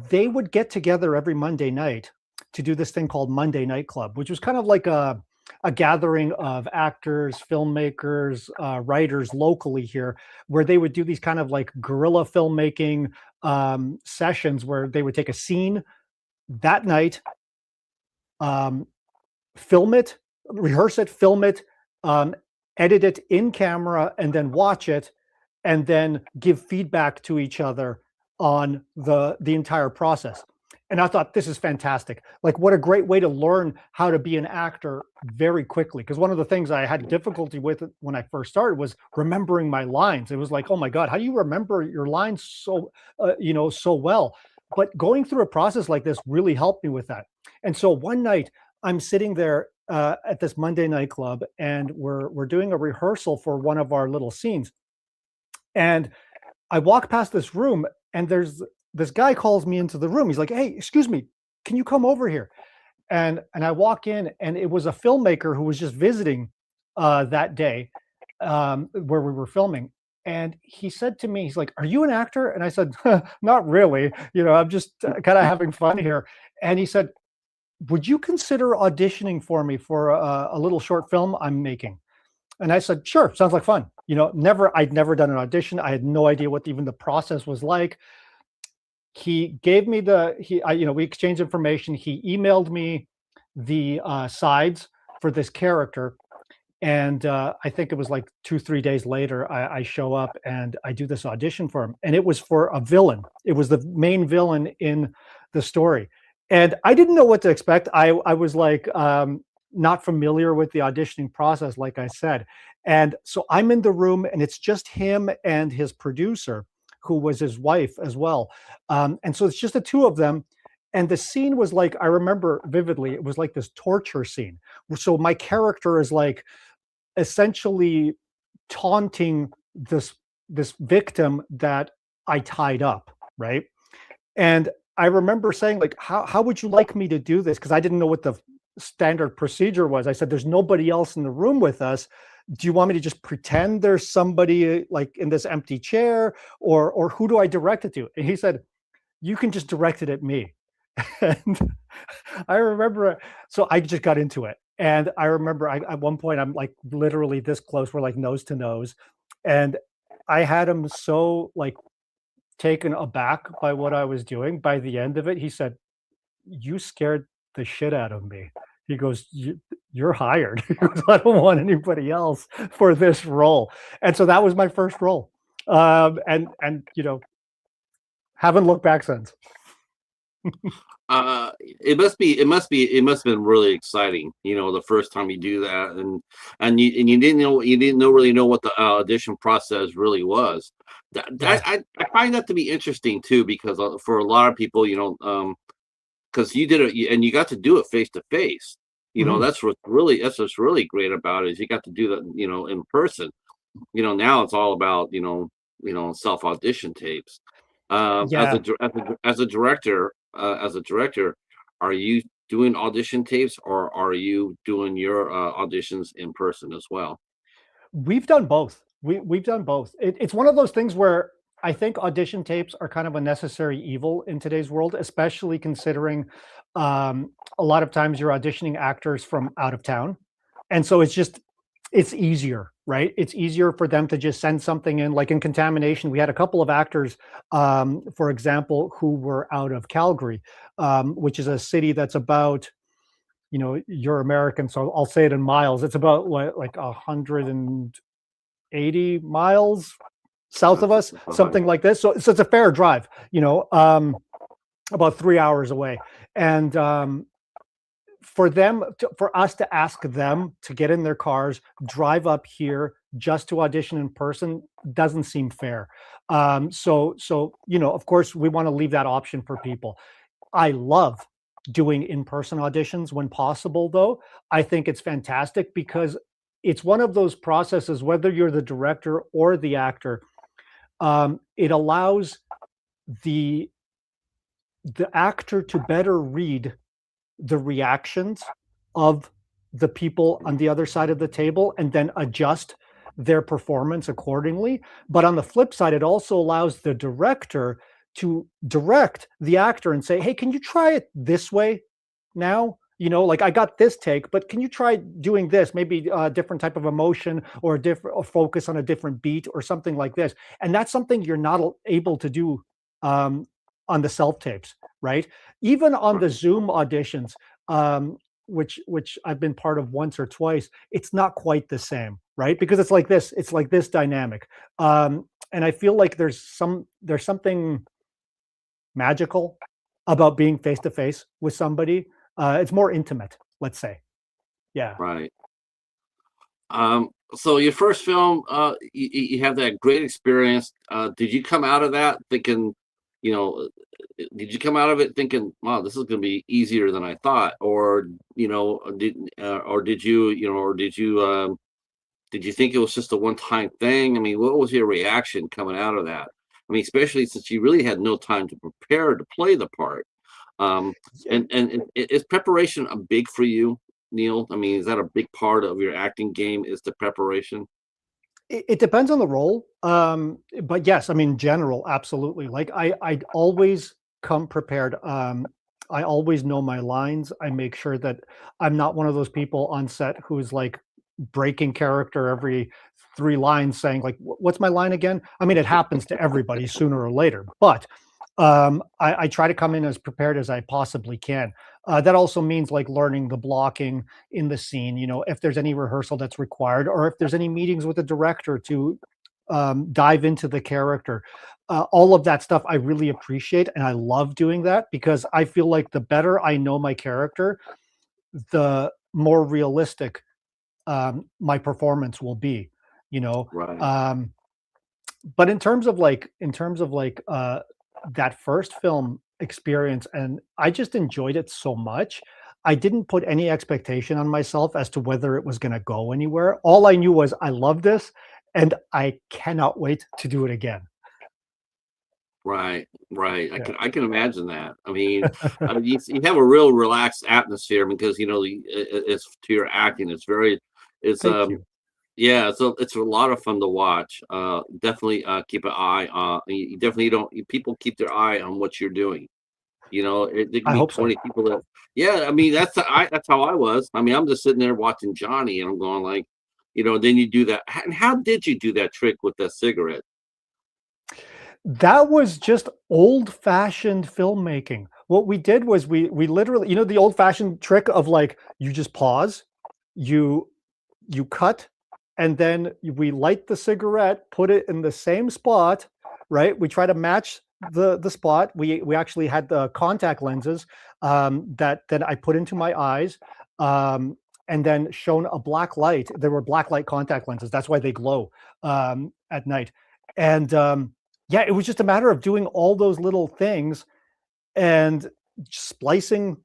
Speaker 2: they would get together every Monday night to do this thing called Monday Night Club, which was kind of like a gathering of actors, filmmakers, writers locally here, where they would do these kind of like guerrilla filmmaking sessions where they would take a scene that night, um, film it, rehearse it, film it, um, edit it in camera, and then watch it, and then give feedback to each other on the entire process. And I thought this is fantastic. Like, what a great way to learn how to be an actor very quickly. Because one of the things I had difficulty with when I first started was remembering my lines. It was like, oh my god, how do you remember your lines so well? But going through a process like this really helped me with that. And so one night I'm sitting there at this Monday night club, and we're doing a rehearsal for one of our little scenes. And I walk past this room, and there's this guy calls me into the room. He's like, "Hey, excuse me, can you come over here?" And I walk in, and it was a filmmaker who was just visiting that day, where we were filming. And he said to me, he's like, "Are you an actor?" And I said, "Not really. I'm just kind of having fun here." And he said, "Would you consider auditioning for me for a little short film I'm making?" And I said, "Sure, sounds like fun." I'd never done an audition. I had no idea what even the process was like. He gave me we exchanged information. He emailed me the sides for this character. And I think it was like 2, 3 days later, I show up and I do this audition for him. And it was for a villain. It was the main villain in the story. And I didn't know what to expect. I was like, not familiar with the auditioning process, like I said. And so I'm in the room, and it's just him and his producer, who was his wife as well. And so it's just the two of them. And the scene was like, I remember vividly, it was like this torture scene. So my character is like essentially taunting this victim that I tied up, right? And I remember saying, like, how would you like me to do this? Because I didn't know what the standard procedure was. I said, there's nobody else in the room with us. Do you want me to just pretend there's somebody like in this empty chair, or who do I direct it to? And he said, you can just direct it at me. And I remember, so I just got into it. And I remember at one point, I'm like literally this close, we're like nose to nose. And I had him so like taken aback by what I was doing. By the end of it, he said, you scared the shit out of me. He goes, you're hired. He goes, I don't want anybody else for this role. And so that was my first role. And you know, haven't looked back since.
Speaker 1: It must have been really exciting, the first time you do that, and you didn't really know what the audition process really was.
Speaker 2: Yeah.
Speaker 1: I find that to be interesting too, because for a lot of people, because you did it and you got to do it face to face.
Speaker 2: Mhm.
Speaker 1: That's what's really great about it, is you got to do that, in person. Now it's all about, self audition tapes.
Speaker 2: Yeah.
Speaker 1: As a director, are you doing audition tapes, or are you doing your auditions in person as well?
Speaker 2: We've done both. We've done both. It's one of those things where I think audition tapes are kind of a necessary evil in today's world, especially considering a lot of times you're auditioning actors from out of town, and so it's easier, right? It's easier for them to just send something in. Like in Contamination, we had a couple of actors, for example, who were out of Calgary, which is a city that's about, you're American, so I'll say it in miles. It's about what, like 180 miles south of us,
Speaker 1: Uh,
Speaker 2: something like this. So it's a fair drive, about 3 hours away. And for us to ask them to get in their cars, drive up here just to audition in person doesn't seem fair. So of course, we want to leave that option for people. I love doing in-person auditions when possible, though. I think it's fantastic because it's one of those processes, whether you're the director or the actor, it allows the the actor to better read the reactions of the people on the other side of the table and then adjust their performance accordingly. But on the flip side, it also allows the director to direct the actor and say, hey, can you try it this way now? Like, I got this take, but can you try doing this? Maybe a different type of emotion, or a different, or focus on a different beat or something like this. And that's something you're not able to do um, on the self tapes, right? Even on the
Speaker 1: right.
Speaker 2: Zoom auditions, um, which I've been part of once or twice, it's not quite the same, right? Because it's like this dynamic. And I feel like there's something magical about being face to face with somebody. It's more intimate, let's say. Yeah.
Speaker 1: Right. So your first film, you have that great experience. Did you come out of that thinking, you know, did you come out of it thinking, wow, this is going to be easier than I thought? Or, or did you, did you think it was just a one-time thing? I mean, what was your reaction coming out of that? I mean, especially since you really had no time to prepare to play the part. Um, and is preparation a big for you, Neil? I mean, is that a big part of your acting game? Is the preparation?
Speaker 2: It depends on the role, but yes, I mean, general, absolutely. Like I always come prepared. I always know my lines. I make sure that I'm not one of those people on set who's like breaking character every 3 lines, saying like, What's my line again?" I mean, it happens to everybody sooner or later, but I try to come in as prepared as I possibly can. That also means like learning the blocking in the scene. If there's any rehearsal that's required, or if there's any meetings with the director to dive into the character. All of that stuff I really appreciate, and I love doing that because I feel like the better I know my character, the more realistic my performance will be. You know,
Speaker 1: Right.
Speaker 2: um, but in terms of like that first film, experience, and I just enjoyed it so much. I didn't put any expectation on myself as to whether it was going to go anywhere. All I knew was I love this, and I cannot wait to do it again.
Speaker 1: Right, right. I
Speaker 2: Yeah.
Speaker 1: can imagine that. You have a real relaxed atmosphere because it's to your acting. It's very, it's
Speaker 2: Thank you.
Speaker 1: yeah. It's a lot of fun to watch. Definitely keep an eye on. You definitely don't. People keep their eye on what you're doing. There can
Speaker 2: I
Speaker 1: be
Speaker 2: hope so.
Speaker 1: 20 people that. Yeah, that's how I was. I'm just sitting there watching Johnny, and I'm going like, then you do that. And how did you do that trick with the cigarette?
Speaker 2: That was just old-fashioned filmmaking. What we did was we literally, the old-fashioned trick of like you just pause, you you cut, and then we light the cigarette, put it in the same spot, right? We try to match the spot. We actually had the contact lenses that I put into my eyes, and then shone a black light. There were black light contact lenses. That's why they glow at night. And yeah, it was just a matter of doing all those little things and splicing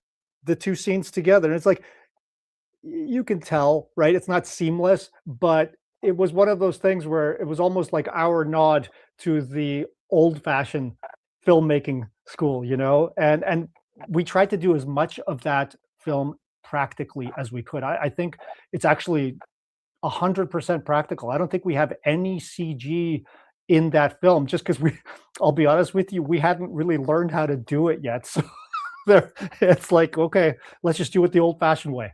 Speaker 2: the two scenes together. And it's like you can tell, right? It's not seamless, but it was one of those things where it was almost like our nod to the old-fashioned filmmaking school, and we tried to do as much of that film practically as we could. I think it's actually 100% practical. I don't think we have any CG in that film just because I'll be honest with you, we hadn't really learned how to do it yet. So there, it's like, okay, let's just do it the old-fashioned way.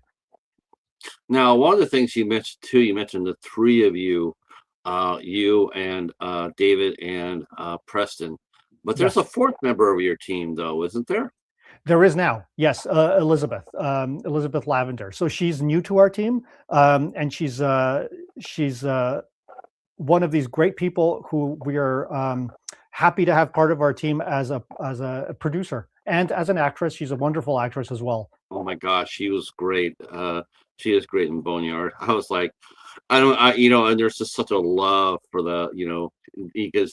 Speaker 1: Now, one of the things you mentioned too, you mentioned the three of you, you and David and Preston, but there's a
Speaker 2: Yes.
Speaker 1: fourth member of your team, though, isn't there?
Speaker 2: There is now, yes, Elizabeth Lavender. So she's new to our team, and she's one of these great people who we are happy to have part of our team as a producer and as an actress. She's a wonderful actress as well.
Speaker 1: Oh my gosh, she was great. She is great in Boneyard. I was like, I don't, and there's just such a love for because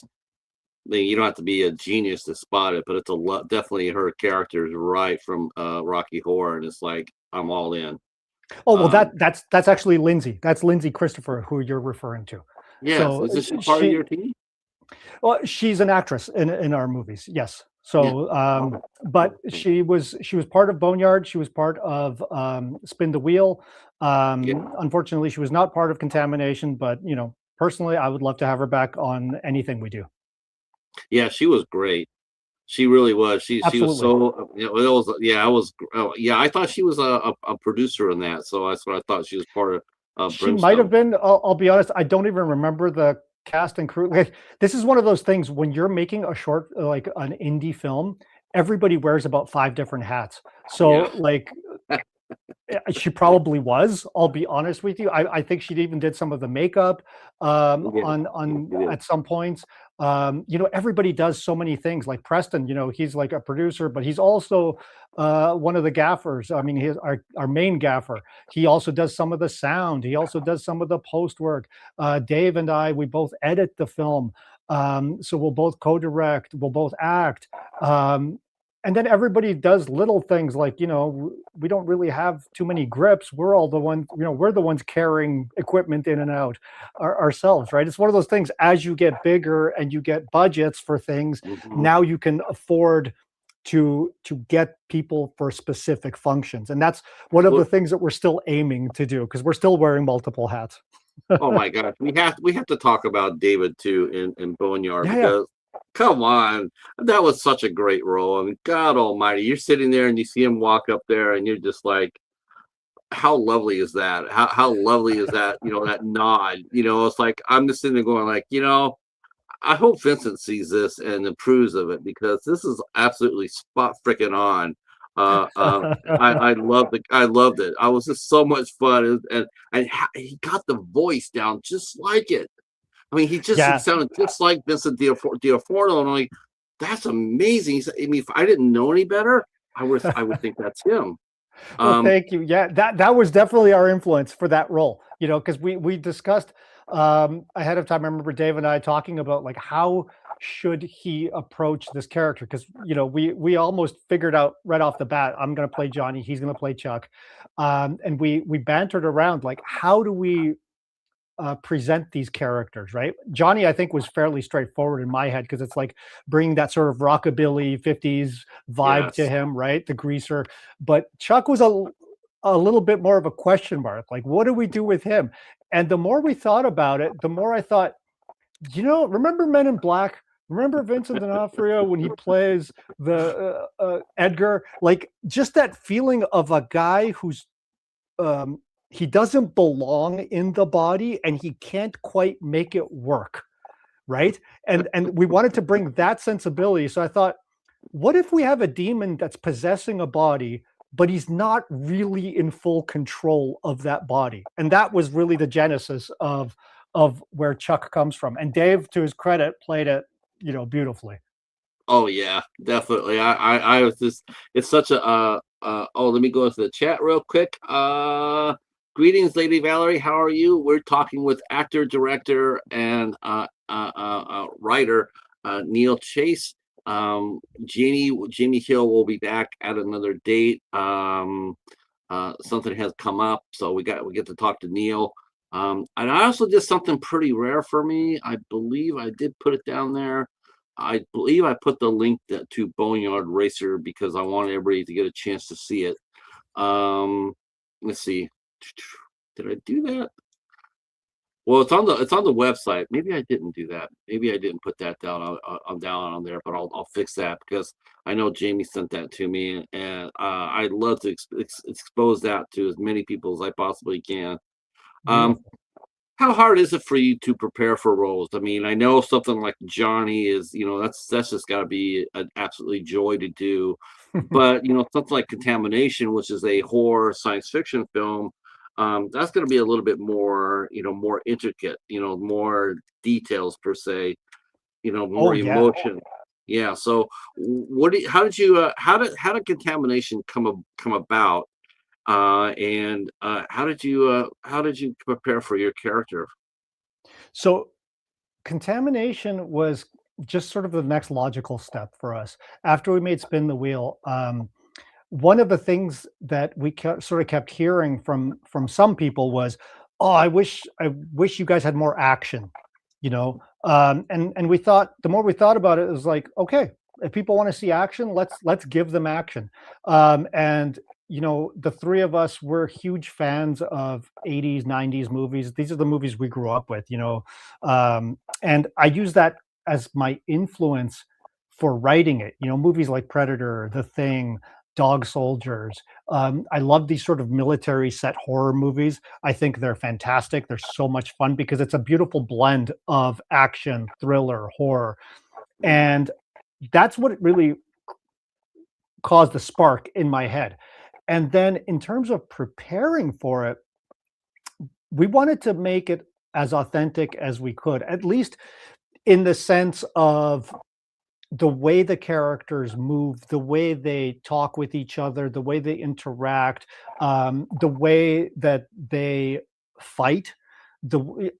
Speaker 1: you don't have to be a genius to spot it, but it's definitely her character is right from Rocky Horror, and it's like I'm all in.
Speaker 2: Oh well,
Speaker 1: Um,
Speaker 2: that's actually Lindsay. That's Lindsay Christopher, who you're referring to.
Speaker 1: yes,
Speaker 2: So
Speaker 1: is this part of
Speaker 2: she
Speaker 1: your team?
Speaker 2: Well, she's an actress in our movies, yes.
Speaker 1: Yeah.
Speaker 2: So,
Speaker 1: Oh,
Speaker 2: but
Speaker 1: okay.
Speaker 2: she was part of Boneyard. She was part of Spin the Wheel.
Speaker 1: Yeah,
Speaker 2: Unfortunately, she was not part of Contamination. But personally, I would love to have her back on anything we do.
Speaker 1: yeah, she was great. She really was. She was
Speaker 2: Absolutely.
Speaker 1: so it was yeah, I was yeah, I thought she was a producer in that, so that's what I thought she was part of
Speaker 2: She might have
Speaker 1: Brimstone.
Speaker 2: been. I'll be honest. I don't even remember the cast and crew. Like, this is one of those things when you're making a short, like an indie film. Everybody wears about five different hats.
Speaker 1: Yeah.
Speaker 2: So, like, she probably was. I'll be honest with you. I think she even did some of the makeup
Speaker 1: Yeah. Yeah,
Speaker 2: on
Speaker 1: she did.
Speaker 2: at some points. Everybody does so many things. Like Preston, he's like a producer, but he's also one of the gaffers. I mean, he's our main gaffer. He also does some of the sound. He also does some of the post work. Dave and I, we both edit the film. So we'll both co-direct. We'll both act. And then everybody does little things like, we don't really have too many grips. We're all the ones, we're the ones carrying equipment in and out ourselves, right? It's one of those things. As you get bigger and you get budgets for things,
Speaker 1: Mhm.
Speaker 2: now you can afford to get people for specific functions. And that's one of the
Speaker 1: Well,
Speaker 2: things that we're still aiming to do because we're still wearing multiple hats.
Speaker 1: oh my gosh, we have to talk about David too in Boneyard
Speaker 2: Yeah, yeah.
Speaker 1: because come on, that was such a great role. God Almighty, you're sitting there and you see him walk up there, and you're just like, how lovely is that? How lovely is that? That nod. It's like I'm just sitting there going like, I hope Vincent sees this and approves of it because this is absolutely spot freaking on. I loved it. I was just so much fun, he got the voice down just like it. He
Speaker 2: Yeah.
Speaker 1: sounded just like Vincent D'Onofrio, and I'm like, that's amazing. If I didn't know any better, I would think that's him.
Speaker 2: Well,
Speaker 1: Um,
Speaker 2: thank you. Yeah, that was definitely our influence for that role, because we discussed ahead of time. I remember Dave and I talking about like should he approach this character? Because we almost figured out right off the bat, I'm going to play Johnny, he's going to play Chuck, and we bantered around like, how do we present these characters, right? Johnny, I think, was fairly straightforward in my head because it's like bringing that sort of rockabilly 50s vibe to
Speaker 1: Yes.
Speaker 2: him, right? The greaser. But Chuck was a little bit more of a question mark. Like, what do we do with him? And the more we thought about it, the more I thought, remember Men in Black? Remember Vincent D'Onofrio when he plays the Edgar? Like, just that feeling of a guy who's um, he doesn't belong in the body and he can't quite make it work, right? And we wanted to bring that sensibility. So I thought, what if we have a demon that's possessing a body, but he's not really in full control of that body? And that was really the genesis of where Chuck comes from. And Dave, to his credit, played it, beautifully.
Speaker 1: Oh yeah, definitely. I was just, it's such a oh, let me go into the chat real quick. Greetings, Lady Valerie. How are you? We're talking with actor, director, and writer Neil Chase. Jaime Hill will be back at another date. Something has come up, so we get to talk to Neil. And I also did something pretty rare for me. I believe I did put it down there. I believe I put the link to Boneyard Racer because I wanted everybody to get a chance to see it. Let's see. Did I do that? Well, it's on the website. Maybe I didn't do that. Maybe I didn't put that down on there, but I'll fix that because I know Jamie sent that to me, and I'd love to expose that to as many people as I possibly can. Um,
Speaker 2: Beautiful.
Speaker 1: how hard is it for you to prepare for roles? I mean, I know something like Johnny is, that's just got to be an absolutely joy to do. But something like Contamination, which is a horror science fiction film, that's going to be a little bit more, more intricate, more details per se,
Speaker 2: Oh
Speaker 1: more
Speaker 2: yeah.
Speaker 1: emotion. Yeah. So, how did Contamination come about? And how did you prepare for your character?
Speaker 2: So Contamination was just sort of the next logical step for us. After we made Spin the Wheel, one of the things that we sort of kept hearing from some people was, "Oh, I wish you guys had more action," and we thought, the more we thought about it, it was like, okay, if people want to see action, let's give them action. And the three of us were huge fans of 80s, 90s movies. These are the movies we grew up with, and I use that as my influence for writing it. Movies like Predator, The Thing, Dog Soldiers. I love these sort of military set horror movies. I think they're fantastic. They're so much fun because it's a beautiful blend of action, thriller, horror. And that's what it really caused a spark in my head. And then in terms of preparing for it, we wanted to make it as authentic as we could, at least in the sense of the way the characters move, the way they talk with each other, the way they interact, the way that they fight,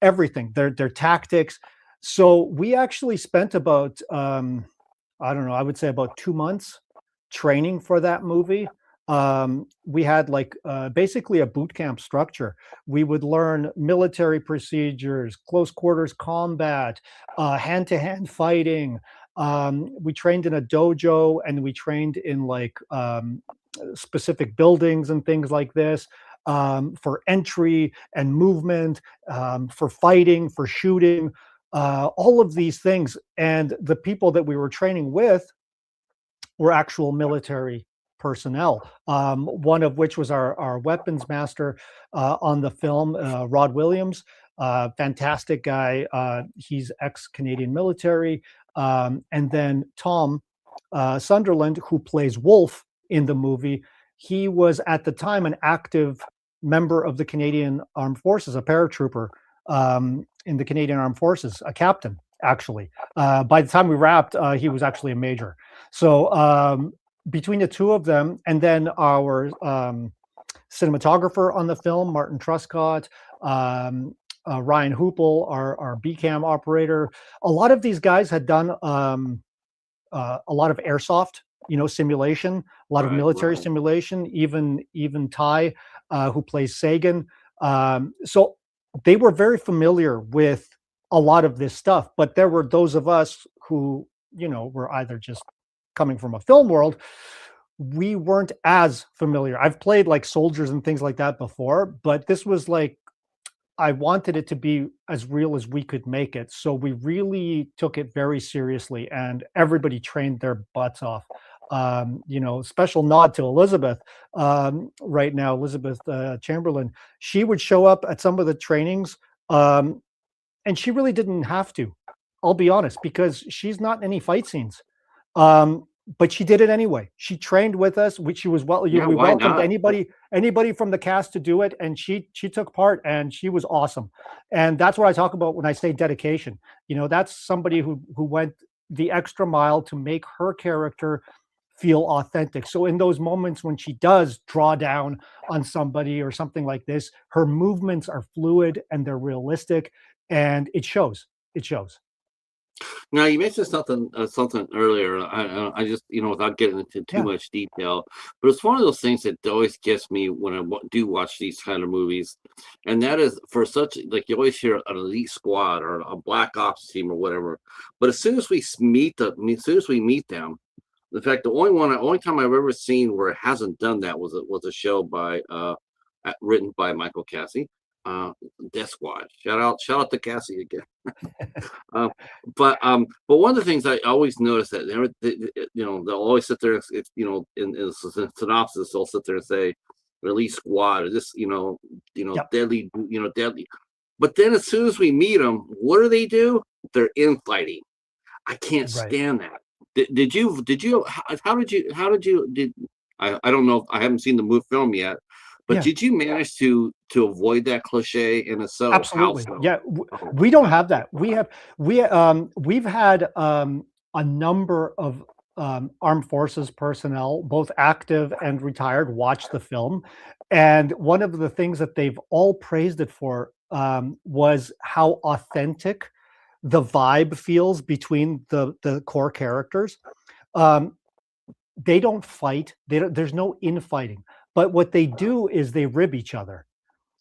Speaker 2: everything, their tactics. So we actually spent about I don't know, I would say about 2 months training for that movie. We had like basically a boot camp structure. We would learn military procedures, close quarters combat, hand to hand fighting. We trained in a dojo and we trained in like specific buildings and things like this, for entry and movement, for fighting, for shooting, all of these things. And the people that we were training with were actual military personnel, one of which was our weapons master on the film, Rod Williams, fantastic guy. He's ex-Canadian military. And then Tom Sunderland, who plays Wolf in the movie, he was at the time an active member of the Canadian Armed Forces, a paratrooper in the Canadian Armed Forces, a captain, actually. By the time we wrapped, he was actually a major. So between the two of them, and then our cinematographer on the film, Martin Truscott, Ryan Hoople, our BCAM operator. A lot of these guys had done a lot of airsoft, simulation, a lot of
Speaker 1: Right,
Speaker 2: military
Speaker 1: right.
Speaker 2: simulation. Even Ty, who plays Sagan. So they were very familiar with a lot of this stuff. But there were those of us who were either just coming from a film world. We weren't as familiar. I've played like soldiers and things like that before, but this was like I wanted it to be as real as we could make it. So we really took it very seriously and everybody trained their butts off. Special nod to Elizabeth right now, Elizabeth Chamberlain. She would show up at some of the trainings um, and she really didn't have to. I'll be honest, because she's not in any fight scenes. But she did it anyway. She trained with us, which she was
Speaker 1: Yeah,
Speaker 2: we
Speaker 1: why
Speaker 2: welcomed
Speaker 1: not?
Speaker 2: anybody from the cast to do it, and she took part, and she was awesome. And that's what I talk about when I say dedication. That's somebody who went the extra mile to make her character feel authentic. So in those moments when she does draw down on somebody or something like this, her movements are fluid and they're realistic, and it shows. It shows.
Speaker 1: Now you mentioned something earlier. I just without getting into too
Speaker 2: Yeah.
Speaker 1: much detail, but it's one of those things that always gets me when I do watch these kind of movies, and that is for such like you always hear an elite squad or a black ops team or whatever, but as soon as we as soon as we meet them, in fact, the only time I've ever seen where it hasn't done that was a show by written by Michael Cassie, uh, Death Squad. Shout out to Cassie again. Um, but one of the things I always notice that they'll always sit there, in the synopsis they'll sit there and say release squad or this,
Speaker 2: Yep.
Speaker 1: deadly, deadly. But then as soon as we meet them, what do? They're infighting. I can't
Speaker 2: Right.
Speaker 1: stand that. How did you did I don't know, I haven't seen the movie film yet, but
Speaker 2: Yeah.
Speaker 1: did you manage to avoid that cliche? And if so, how
Speaker 2: Absolutely.
Speaker 1: so?
Speaker 2: Yeah,
Speaker 1: Oh,
Speaker 2: we don't have that. We've had a number of armed forces personnel, both active and retired, watch the film, and one of the things that they've all praised it for was how authentic the vibe feels between the core characters. Um, they don't fight. There's no infighting, but what they do is they rib each other,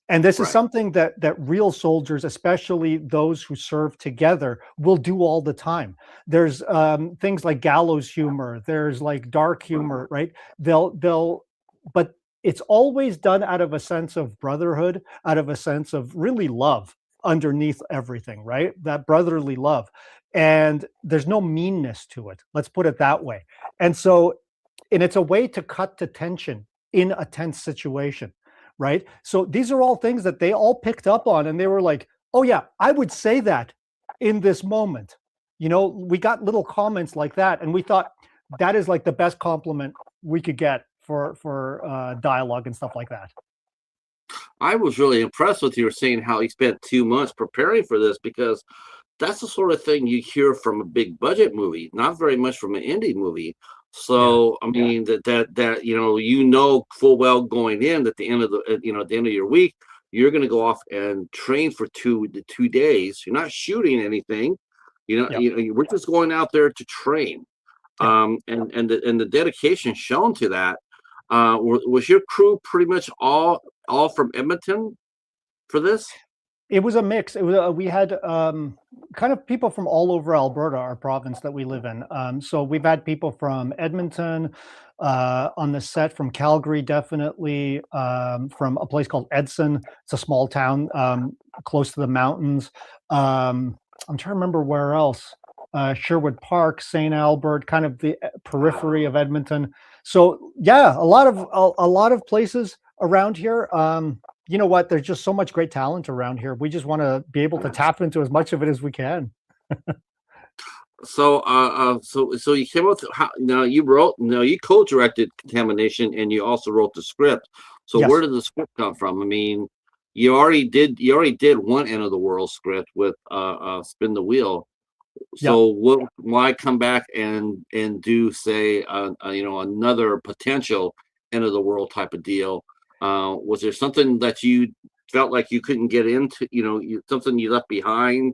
Speaker 2: and this is
Speaker 1: right.
Speaker 2: something that real soldiers, especially those who serve together, will do all the time. There's things like gallows humor. There's like dark
Speaker 1: Right.
Speaker 2: humor, right? But it's always done out of a sense of brotherhood, out of a sense of really love underneath everything, right? That brotherly love, and there's no meanness to it. Let's put it that way. And it's a way to cut to tension in a tense situation, right? So these are all things that they all picked up on and they were like, "Oh yeah, I would say that in this moment." We got little comments like that and we thought that is like the best compliment we could get for dialogue and stuff like that.
Speaker 1: I was really impressed with you saying how you spent 2 months preparing for this because that's the sort of thing you hear from a big budget movie, not very much from an indie movie.
Speaker 2: Yeah.
Speaker 1: So I mean that full well going in at the end of at the end of your week, you're going to go off and train for 2 days. You're not shooting anything.
Speaker 2: Yep.
Speaker 1: We're just going out there to train.
Speaker 2: Yep.
Speaker 1: And the dedication shown to that. Was your crew pretty much all from Edmonton for this?
Speaker 2: It was a mix. It was we had kind of people from all over Alberta, our province that we live in. So we've had people from Edmonton on the set, from Calgary, definitely, from a place called Edson. It's a small town close to the mountains. I'm trying to remember where else. Sherwood Park, St. Albert, kind of the periphery of
Speaker 1: Wow.
Speaker 2: Edmonton. So yeah, a lot of places around here. You know what? There's just so much great talent around here. We just want to be able to tap into as much of it as we can.
Speaker 1: So you came up with now you co-directed Contamination and you also wrote the script. So where
Speaker 2: Yes.
Speaker 1: did the script come from? I mean, you already did one end of the world script with Spin the Wheel.
Speaker 2: Yeah.
Speaker 1: So why come back and do say another potential end of the world type of deal? Was there something that you felt like you couldn't get into, something you left behind,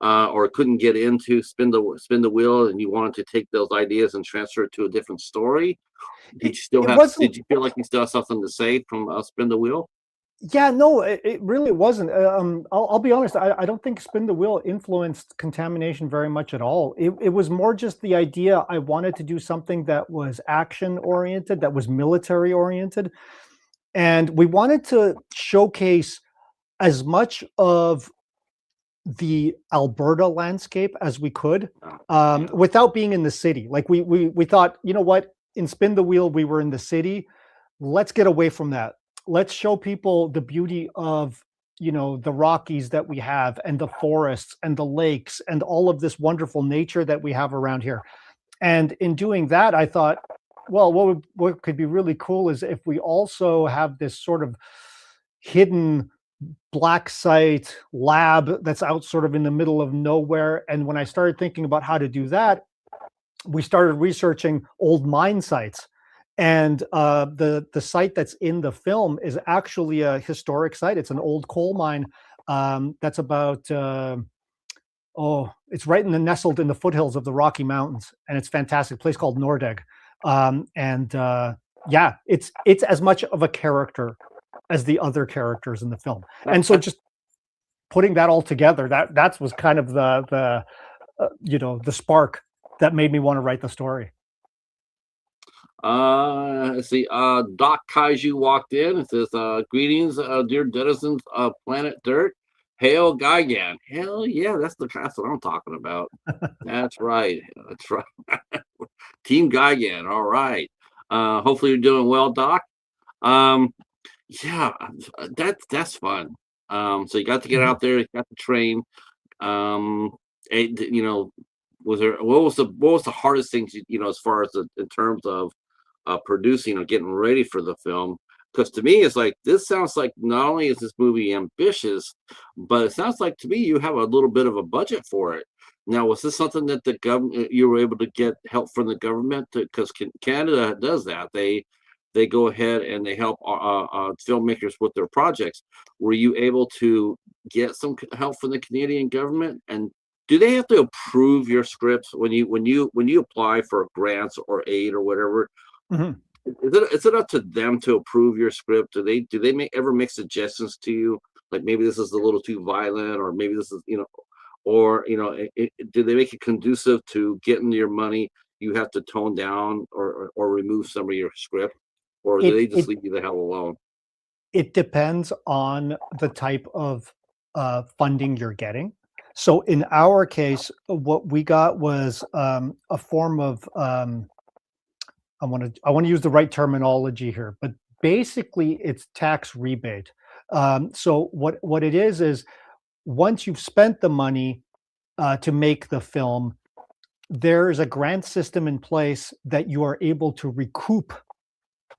Speaker 1: or couldn't get into, spin the wheel, and you wanted to take those ideas and transfer it to a different story?
Speaker 2: It, it wasn't.
Speaker 1: Did you feel like you still have something to say from Spin the Wheel?
Speaker 2: Yeah, no, it really wasn't. I'll be honest. I don't think Spin the Wheel influenced Contamination very much at all. It was more just the idea. I wanted to do something that was action oriented, that was military oriented, and we wanted to showcase as much of the Alberta landscape as we could,
Speaker 1: Yeah.
Speaker 2: without being in the city. Like we thought, you know what? In Spin the Wheel, we were in the city. Let's get away from that. Let's show people the beauty of, the Rockies that we have, and the forests and the lakes and all of this wonderful nature that we have around here. And in doing that, I thought, well, what could be really cool is if we also have this sort of hidden black site lab that's out sort of in the middle of nowhere. And when I started thinking about how to do that, we started researching old mine sites. And the site that's in the film is actually a historic site. It's an old coal mine, that's about it's right in the nestled in the foothills of the Rocky Mountains, and it's fantastic. A place called Nordegg. And yeah, it's as much of a character as the other characters in the film. And so just putting that all together, that was kind of the spark that made me want to write the story.
Speaker 1: Let's see. Doc Kaiju walked in and says, "Greetings, dear denizens of planet Dirt. Hail Gigan." Hell yeah, that's what I'm talking about. That's right. That's right. Team Gigan. All right. Hopefully you're doing well, Doc. Um, yeah, that's fun. So you got to get
Speaker 2: Mhm.
Speaker 1: out there, you got to train. Um, was there what was the hardest things as far as in terms of producing or getting ready for the film? Because to me, it's like this sounds like not only is this movie ambitious, but it sounds like to me you have a little bit of a budget for it. Now, was this something that the government you were able to get help from the government? Because Canada does that. They go ahead and they help filmmakers with their projects. Were you able to get some help from the Canadian government? And do they have to approve your scripts when you apply for grants or aid or whatever?
Speaker 2: Mhm.
Speaker 1: Is it up to them to approve your script? Do they ever make suggestions to you, like maybe this is a little too violent, or maybe this is or do they make it conducive to getting your money? You have to tone down or remove some of your script, or do
Speaker 2: It
Speaker 1: they just
Speaker 2: it
Speaker 1: leave you the hell alone?
Speaker 2: it depends on the type of funding you're getting. So in our case, what we got was a form of I want to use the right terminology here, but basically it's tax rebate. So what it is once you've spent the money to make the film, there's a grant system in place that you are able to recoup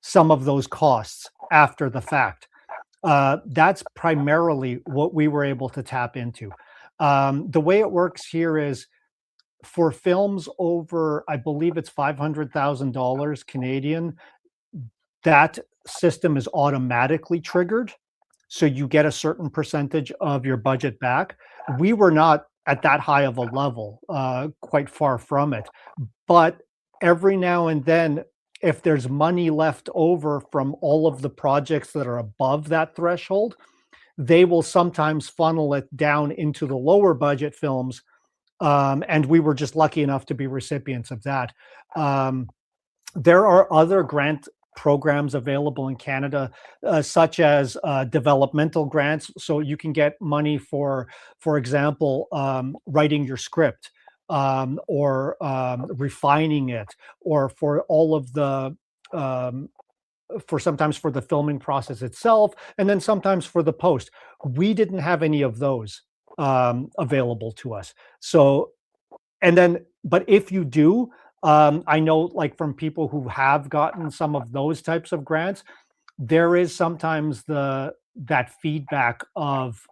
Speaker 2: some of those costs after the fact. That's primarily what we were able to tap into. The way it works here is for films over, I believe it's $500,000 Canadian, that system is automatically triggered. So you get a certain percentage of your budget back. We were not at that high of a level, quite far from it. But every now and then, if there's money left over from all of the projects that are above that threshold, they will sometimes funnel it down into the lower budget films. And we were just lucky enough to be recipients of that. Um, there are other grant programs available in Canada, such as developmental grants. So you can get money for example, writing your script, or refining it, or for all of the for sometimes for the filming process itself, and then sometimes for the post. We didn't have any of those available to us. So and then, but if you do, I know like from people who have gotten some of those types of grants, there is sometimes that feedback of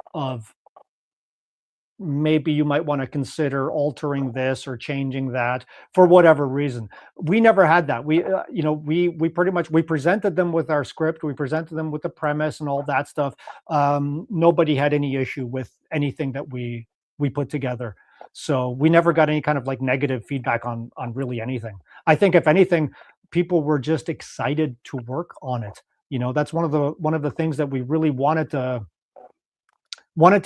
Speaker 2: maybe you might want to consider altering this or changing that for whatever reason. We never had that. We pretty much, we presented them with our script, we presented them with the premise and all that stuff. Nobody had any issue with anything that we put together. So we never got any kind of like negative feedback on really anything. I think if anything, people were just excited to work on it. That's one of the things that we really wanted to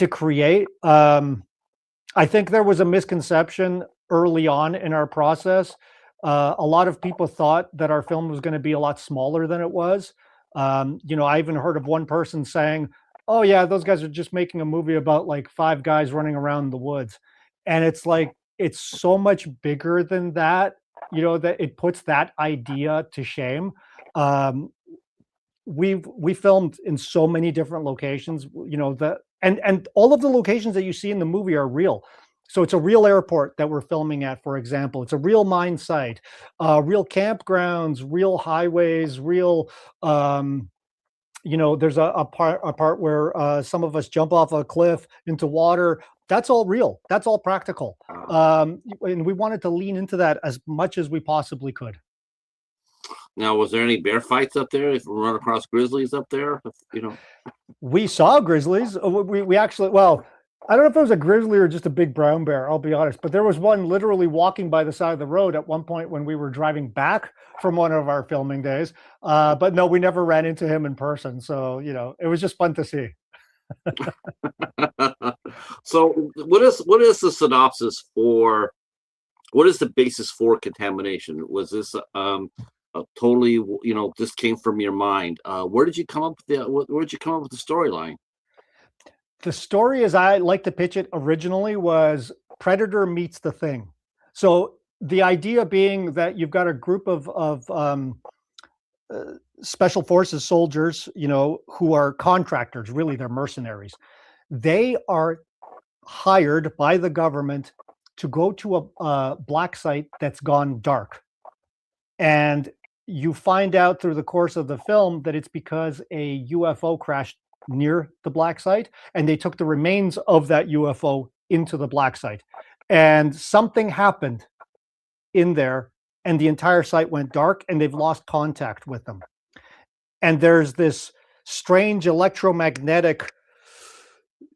Speaker 2: create. I think there was a misconception early on in our process. A lot of people thought that our film was going to be a lot smaller than it was. I even heard of one person saying, "Oh yeah, those guys are just making a movie about like five guys running around the woods," and it's like it's so much bigger than that. That it puts that idea to shame. Um, we filmed in so many different locations, that and all of the locations that you see in the movie are real. So it's a real airport that we're filming at, for example. It's a real mine site, real campgrounds, real highways, real there's a part where some of us jump off a cliff into water. That's all real. That's all practical. And we wanted to lean into that as much as we possibly could.
Speaker 1: Now, was there any bear fights up there? If we run across grizzlies up there,
Speaker 2: We saw grizzlies. We actually, well, I don't know if it was a grizzly or just a big brown bear, I'll be honest, but there was one literally walking by the side of the road at one point when we were driving back from one of our filming days. But no, we never ran into him in person. So, it was just fun to see.
Speaker 1: So what is the synopsis for? What is the basis for Contamination? Was this totally, this came from your mind? Where did you come up with where did you come up with the storyline?
Speaker 2: The story, as I like to pitch it originally, was Predator meets the Thing. So the idea being that you've got a group of special forces soldiers, who are contractors. Really, they're mercenaries. They are hired by the government to go to a black site that's gone dark, and you find out through the course of the film that it's because a UFO crashed near the black site, and they took the remains of that UFO into the black site, and something happened in there, and the entire site went dark, and they've lost contact with them. And there's this strange electromagnetic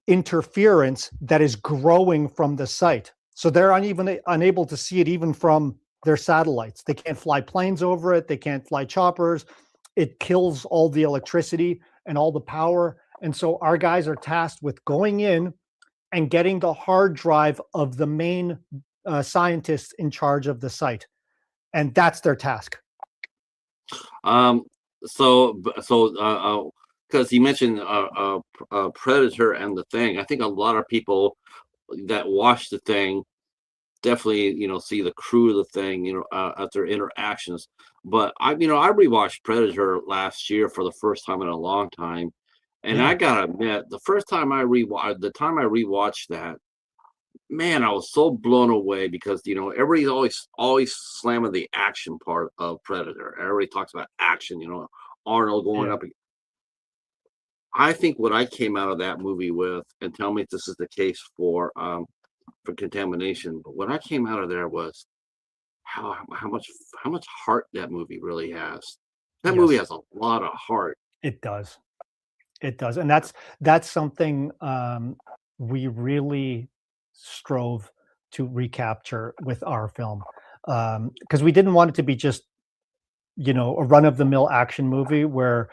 Speaker 2: interference that is growing from the site. So they're unable to see it even from their satellites. They can't fly planes over it. They can't fly choppers. It kills all the electricity and all the power. And so our guys are tasked with going in and getting the hard drive of the main scientists in charge of the site. And that's their task.
Speaker 1: Because you mentioned Predator and the Thing, I think a lot of people that watch the Thing definitely see the crew of the Thing at their interactions. But I rewatched Predator last year for the first time in a long time, and I gotta admit, the time I rewatched that, man, I was so blown away because everybody's always slamming the action part of Predator. Everybody talks about action, Arnold going up. I think what I came out of that movie with, and tell me if this is the case for Contamination, but what I came out of there was how much heart that movie really has. That movie has a lot of heart.
Speaker 2: It does. It does. And that's something we really strove to recapture with our film, because we didn't want it to be just a run-of-the-mill action movie where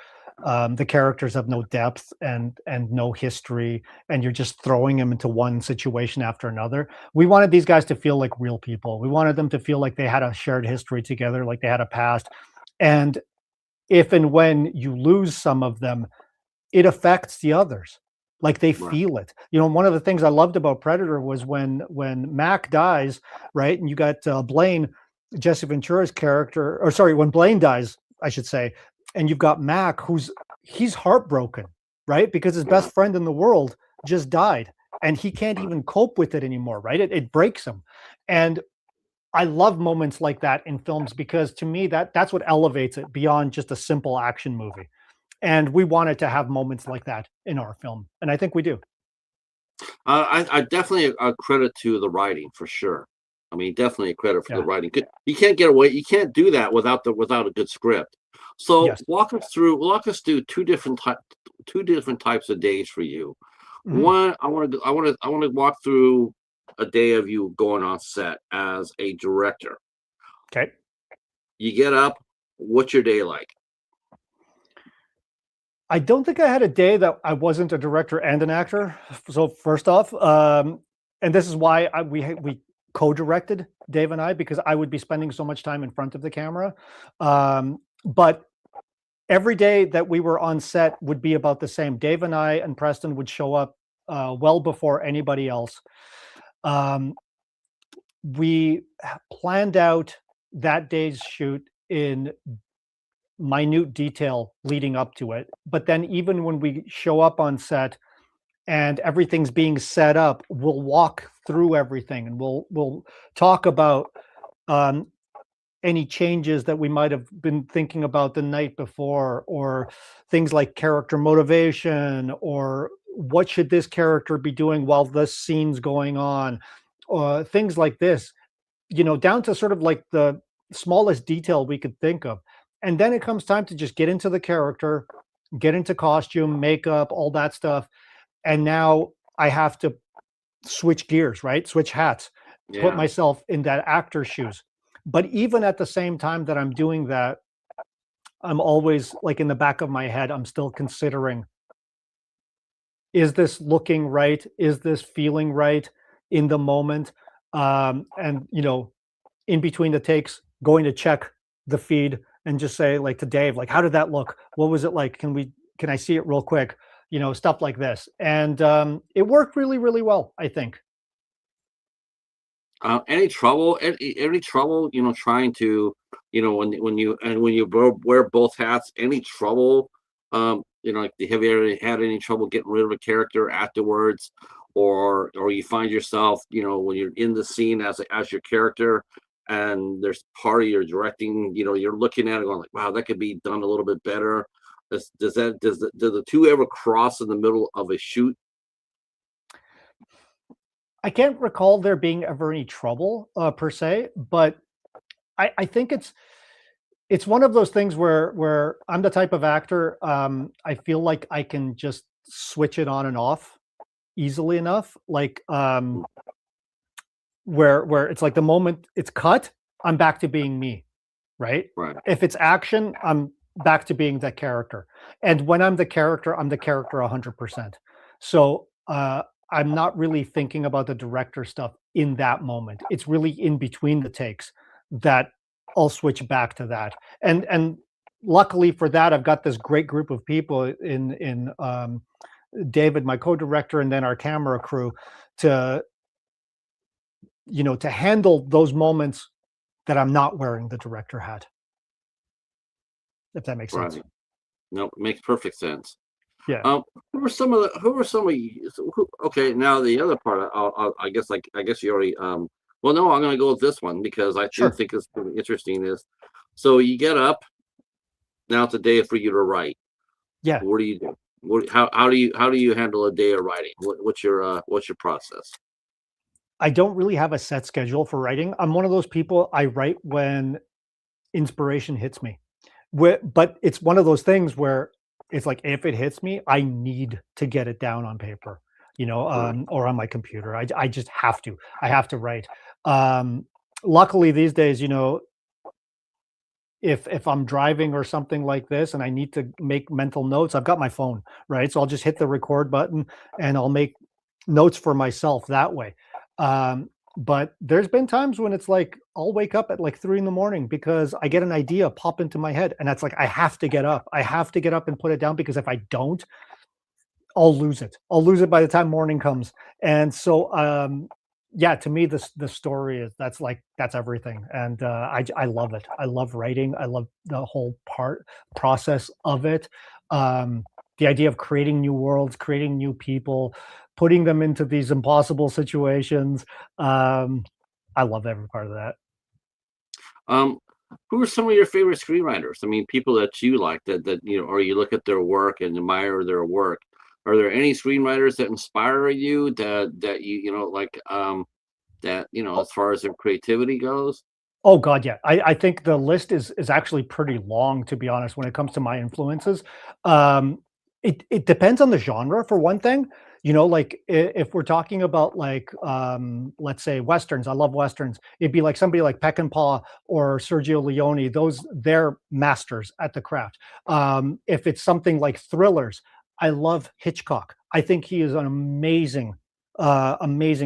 Speaker 2: the characters have no depth and no history, and you're just throwing them into one situation after another. We wanted these guys to feel like real people. We wanted them to feel like they had a shared history together, like they had a past. And if and when you lose some of them, it affects the others. Like they feel it. One of the things I loved about Predator was when Mac dies, right? And you got Blaine, Jesse Ventura's character, or sorry, when Blaine dies, I should say, and you've got Mac, he's heartbroken, right? Because his best friend in the world just died, and he can't even cope with it anymore, right? It breaks him. And I love moments like that in films, because to me, that's what elevates it beyond just a simple action movie. And we wanted to have moments like that in our film, and I think we do.
Speaker 1: I definitely credit to the writing for sure. I mean, definitely a credit for the
Speaker 2: Yeah.
Speaker 1: writing. You can't get away. You can't do that without a good script. So
Speaker 2: Yes.
Speaker 1: walk us through two different types of days for you.
Speaker 2: Mhm.
Speaker 1: One, I want to walk through a day of you going on set as a director.
Speaker 2: Okay.
Speaker 1: You get up. What's your day like?
Speaker 2: I don't think I had a day that I wasn't a director and an actor. So first off, and this is why we co-directed, Dave and I, because I would be spending so much time in front of the camera. But every day that we were on set would be about the same. Dave and I and Preston would show up well before anybody else. Um, we planned out that day's shoot in minute detail leading up to it. But then even when we show up on set and everything's being set up, we'll walk through everything and we'll talk about um, any changes that we might have been thinking about the night before, or things like character motivation, or what should this character be doing while this scene's going on, or things like this, down to sort of like the smallest detail we could think of. And then it comes time to just get into the character, get into costume, makeup, all that stuff. And now I have to switch gears, right? Switch hats, put
Speaker 1: Yeah.
Speaker 2: myself in that actor's shoes. But even at the same time that I'm doing that, I'm always like in the back of my head, I'm still considering, is this looking right? Is this feeling right in the moment? And in between the takes, going to check the feed and just say like to Dave, like, how did that look? What was it like? Can I see it real quick? Stuff like this. And it worked really, really well, I think.
Speaker 1: Any trouble? Any trouble? Trying to, when you wear both hats. Any trouble? Like, have you ever had any trouble getting rid of a character afterwards, or you find yourself, when you're in the scene as your character, and there's part of your directing, you're looking at it going like, wow, that could be done a little bit better. Do the two ever cross in the middle of a shoot?
Speaker 2: I can't recall there being ever any trouble per se, but I think it's one of those things where I'm the type of actor, I feel like I can just switch it on and off easily enough. Like where it's like the moment it's cut, I'm back to being me, right?
Speaker 1: Right.
Speaker 2: If it's action, I'm back to being that character. And when I'm the character 100%. So I'm not really thinking about the director stuff in that moment. It's really in between the takes that I'll switch back to that. And luckily for that, I've got this great group of people in David, my co-director, and then our camera crew to to handle those moments that I'm not wearing the director hat, if that makes sense.
Speaker 1: Right. No, it makes perfect sense.
Speaker 2: Yeah,
Speaker 1: Who were some of you? Okay, now the other part, I guess you already. Well, no, I'm going to go with this one because I do
Speaker 2: sure.
Speaker 1: think it's pretty interesting. Is so you get up, now it's a day for you to write.
Speaker 2: Yeah.
Speaker 1: What do you do? How do you handle a day of writing? What's your process?
Speaker 2: I don't really have a set schedule for writing. I'm one of those people, I write when inspiration hits me. But it's one of those things where it's like if it hits me, I need to get it down on paper,
Speaker 1: Right.
Speaker 2: or on my computer. I just have to. I have to write. Um, Luckily these days, if I'm driving or something like this and I need to make mental notes, I've got my phone, right? So I'll just hit the record button and I'll make notes for myself that way. But there's been times when it's like I'll wake up at like 3 in the morning because I get an idea pop into my head, and that's like I have to get up. I have to get up and put it down because if I don't, I'll lose it. I'll lose it by the time morning comes. And so, yeah, to me, the story is that's everything, and I love it. I love writing. I love the whole process of it. The idea of creating new worlds, creating new people, putting them into these impossible situations. Um, I love every part of that.
Speaker 1: Um, who are some of your favorite screenwriters? I mean, people that you like, or you look at their work and admire their work. are there any screenwriters that inspire you that you know like that you know
Speaker 2: Oh,
Speaker 1: as far as their creativity goes?
Speaker 2: oh God, yeah. I think the list is actually pretty long, to be honest, when it comes to my influences. Um, it depends on the genre for one thing. You know, like if we're talking about like let's say westerns, I love westerns. It'd be like somebody like Peckinpah or Sergio Leone. Those they're masters at the craft. If it's something like thrillers, I love Hitchcock. I think he is an amazing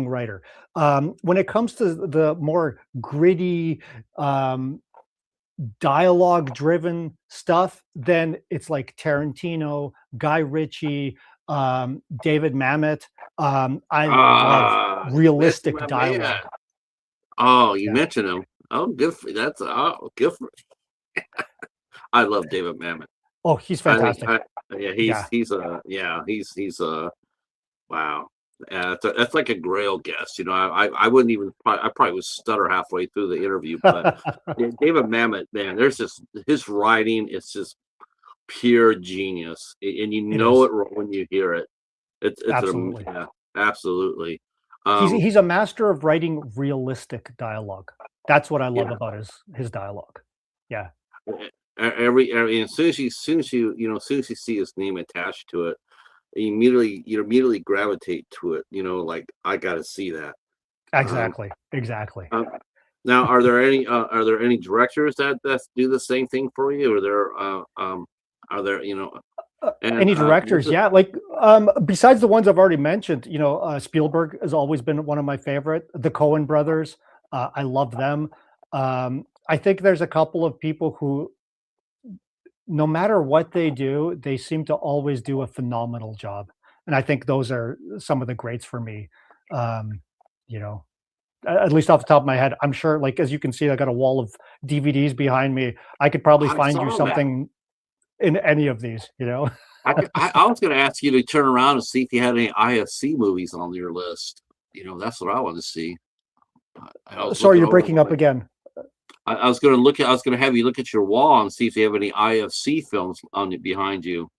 Speaker 2: writer. When it comes to the more gritty, um, dialogue-driven stuff, then it's like Tarantino, Guy Ritchie, David Mamet. I love
Speaker 1: That's
Speaker 2: realistic
Speaker 1: my man.
Speaker 2: dialogue.
Speaker 1: Oh, you
Speaker 2: Yeah.
Speaker 1: mentioned him. Oh, good for that's oh, good for. I love David Mamet.
Speaker 2: Oh, he's
Speaker 1: I think
Speaker 2: fantastic.
Speaker 1: yeah,
Speaker 2: Yeah.
Speaker 1: he's a yeah, he's a wow. That's like a Grail guest. You know, I wouldn't even I probably would stutter halfway through the interview, but yeah, David Mamet, man, there's just his writing. It's just pure genius, and you
Speaker 2: It
Speaker 1: know
Speaker 2: is.
Speaker 1: it when you hear it. It's
Speaker 2: Absolutely.
Speaker 1: yeah, absolutely.
Speaker 2: He's
Speaker 1: Um,
Speaker 2: he's a master of writing realistic dialogue. That's what I love
Speaker 1: yeah,
Speaker 2: about his dialogue. Yeah.
Speaker 1: every as soon as you you know as soon as you see his name attached to it, you immediately gravitate to it. You know, like I got to see that. Um,
Speaker 2: Exactly. Exactly.
Speaker 1: uh, now, are there any directors that do the same thing for you? Or are there you know and
Speaker 2: Any
Speaker 1: this
Speaker 2: directors?
Speaker 1: is
Speaker 2: Yeah, like, besides the ones I've already mentioned, you know, Spielberg has always been one of my favorite. The Coen brothers, I love them. I think there's a couple of people who, no matter what they do, they seem to always do a phenomenal job, and I think those are some of the greats for me. Um, you know, at least off the top of my head, I'm sure, like, as you can see, I got a wall of DVDs behind me. I could probably
Speaker 1: I
Speaker 2: find you
Speaker 1: saw that.
Speaker 2: something in any of these, you know?
Speaker 1: I was going to ask you to turn around and see if you had any IFC movies on your list. You know, that's what I want to see. I was
Speaker 2: Sorry,
Speaker 1: looking
Speaker 2: you're
Speaker 1: over
Speaker 2: breaking up
Speaker 1: my.
Speaker 2: again.
Speaker 1: I was going to look at. I was going to have you look at your wall and see if you have any IFC films on it behind you.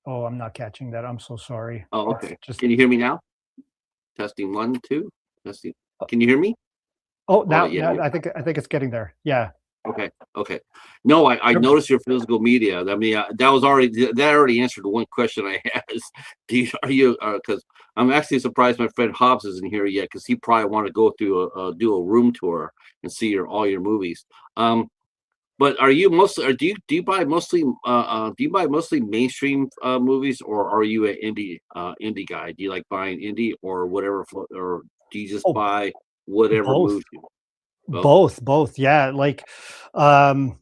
Speaker 2: Oh, I'm not catching that. I'm so sorry.
Speaker 1: Oh,
Speaker 2: It's
Speaker 1: okay.
Speaker 2: just
Speaker 1: Can you hear me now? Testing one, two. Testing. Can you hear me?
Speaker 2: oh,
Speaker 1: Oh,
Speaker 2: now I think it's getting there. Yeah.
Speaker 1: okay, okay. No, I
Speaker 2: Yep.
Speaker 1: noticed your physical media. I mean, that already answered the one question I had. Is, are you? Because I'm actually surprised my friend Hobbs isn't here yet because he probably want to go through do a room tour and see all your movies. But are you mostly? Or do you buy mostly? Do you buy mostly mainstream movies, or are you an indie guy? Do you like buying indie or whatever, or do you just
Speaker 2: Oh,
Speaker 1: buy whatever
Speaker 2: both.
Speaker 1: moves you? Both.
Speaker 2: Both. Yeah, like, um,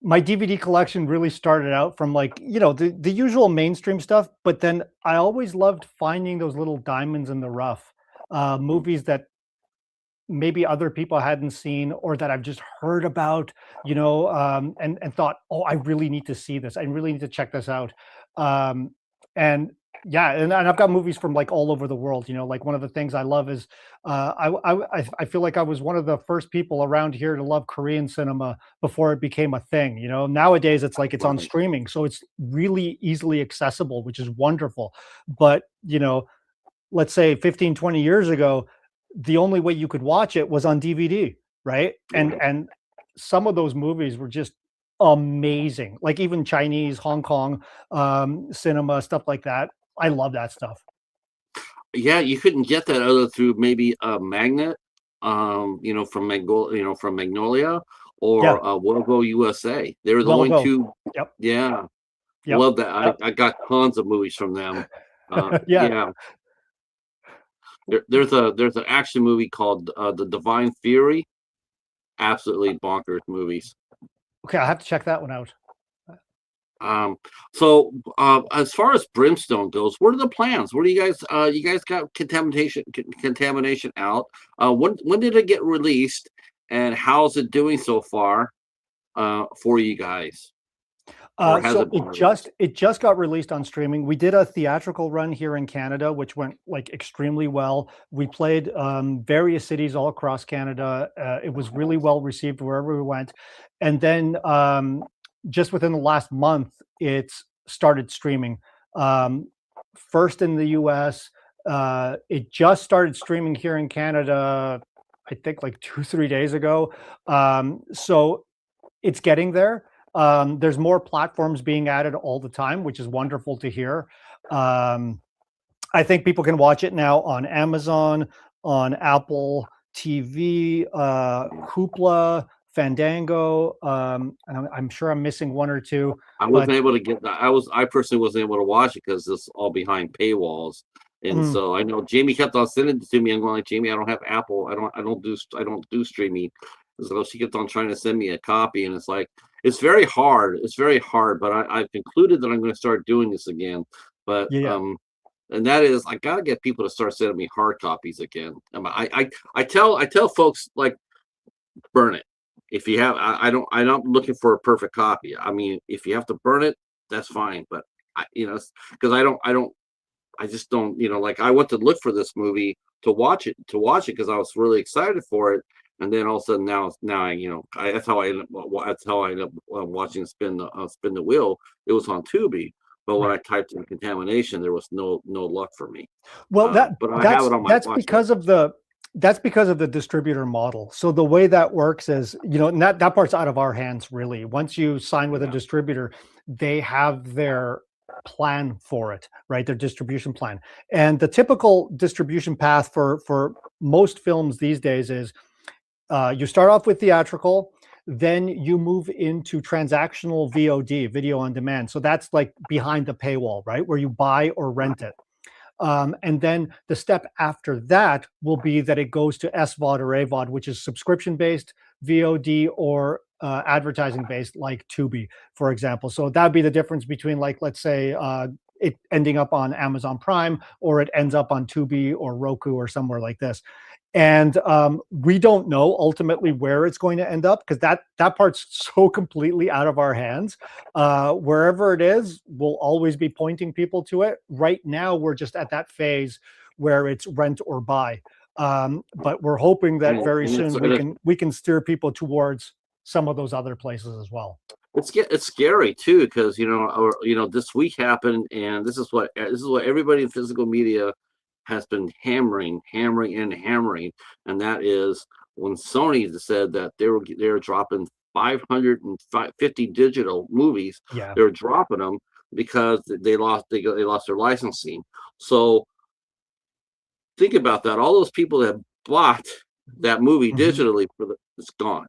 Speaker 2: my DVD collection really started out from, like, you know, the usual mainstream stuff, but then I always loved finding those little diamonds in the rough, movies that maybe other people hadn't seen or that I've just heard about, you know, and thought, oh, I really need to see this. I really need to check this out. Um, and yeah, and I've got movies from like all over the world. You know, like one of the things I love is I feel like I was one of the first people around here to love Korean cinema before it became a thing. You know, nowadays it's like it's on
Speaker 1: Right.
Speaker 2: streaming, so it's really easily accessible, which is wonderful. But you know, let's say 15, 20 years ago, the only way you could watch it was on DVD, right?
Speaker 1: Right.
Speaker 2: And some of those movies were just amazing. Like even Chinese, Hong Kong, cinema, stuff like that. I love that stuff.
Speaker 1: Yeah, you couldn't get that other through maybe a magnet, from Magnolia
Speaker 2: Yeah,
Speaker 1: or Wogo USA. They were the
Speaker 2: well
Speaker 1: only
Speaker 2: ago.
Speaker 1: two.
Speaker 2: Yep,
Speaker 1: Yeah,
Speaker 2: yep,
Speaker 1: love that. I got tons of movies from them.
Speaker 2: yeah.
Speaker 1: Yeah, there's an action movie called The Divine Fury. Absolutely bonkers movies.
Speaker 2: Okay, I have to check that one out.
Speaker 1: Um, so as far as Brimstone goes, what are the plans? What do you guys got contamination out? When did it get released and how's it doing so far for you guys? Or has
Speaker 2: So
Speaker 1: it been released?
Speaker 2: it just got released on streaming. We did a theatrical run here in Canada, which went like extremely well. We played various cities all across Canada. It was really well received wherever we went. And then just within the last month, it's started streaming. First in the US. It just started streaming here in Canada, I think like 2, 3 days ago. So it's getting there. There's more platforms being added all the time, which is wonderful to hear. Um, I think people can watch it now on Amazon, on Apple TV, Hoopla, Fandango. And I'm sure I'm missing one or two,
Speaker 1: I
Speaker 2: but
Speaker 1: wasn't able to get that. I personally wasn't able to watch it because it's all behind paywalls. And
Speaker 2: mm,
Speaker 1: so I know Jamie kept on sending it to me. I'm going like, Jamie, I don't have Apple. I don't do streaming. So she kept on trying to send me a copy, and it's like it's very hard. It's very hard. But I've concluded that I'm going to start doing this again. But
Speaker 2: yeah,
Speaker 1: and that is I gotta get people to start sending me hard copies again. I tell folks like burn it. If you have, I'm not looking for a perfect copy. I mean, if you have to burn it, that's fine. But because I just don't, like I went to look for this movie to watch it because I was really excited for it. And then all of a sudden now that's how I end up, watching spin the wheel. It was on Tubi. But when
Speaker 2: right.
Speaker 1: I typed in contamination, there was no luck for me.
Speaker 2: Well,
Speaker 1: But I have it on my
Speaker 2: that's
Speaker 1: watch list.
Speaker 2: that's because of the distributor model. So the way that works is, and that part's out of our hands, really. Once you sign with a
Speaker 1: Yeah.
Speaker 2: distributor, they have their plan for it, right? Their distribution plan. And the typical distribution path for most films these days is you start off with theatrical, then you move into transactional VOD, video on demand. So that's like behind the paywall, right? Where you buy or rent it. And then the step after that will be that it goes to SVOD or AVOD, which is subscription based VOD or advertising based, like Tubi, for example. So that'd be the difference between, like, let's say, it ending up on Amazon Prime, or it ends up on Tubi or Roku or somewhere like this. And we don't know ultimately where it's going to end up, because that part's so completely out of our hands. Wherever it is, we'll always be pointing people to it. Right now, we're just at that phase where it's rent or buy. But we're hoping that very
Speaker 1: And
Speaker 2: soon we can steer people towards some of those other places as well.
Speaker 1: it's scary too because this week happened, and this is what everybody in physical media has been hammering, and that is when Sony said that they were dropping 550 digital movies.
Speaker 2: Yeah.
Speaker 1: They were dropping them because they lost their licensing. So think about that. All those people that bought that movie
Speaker 2: Mhm.
Speaker 1: digitally it's gone.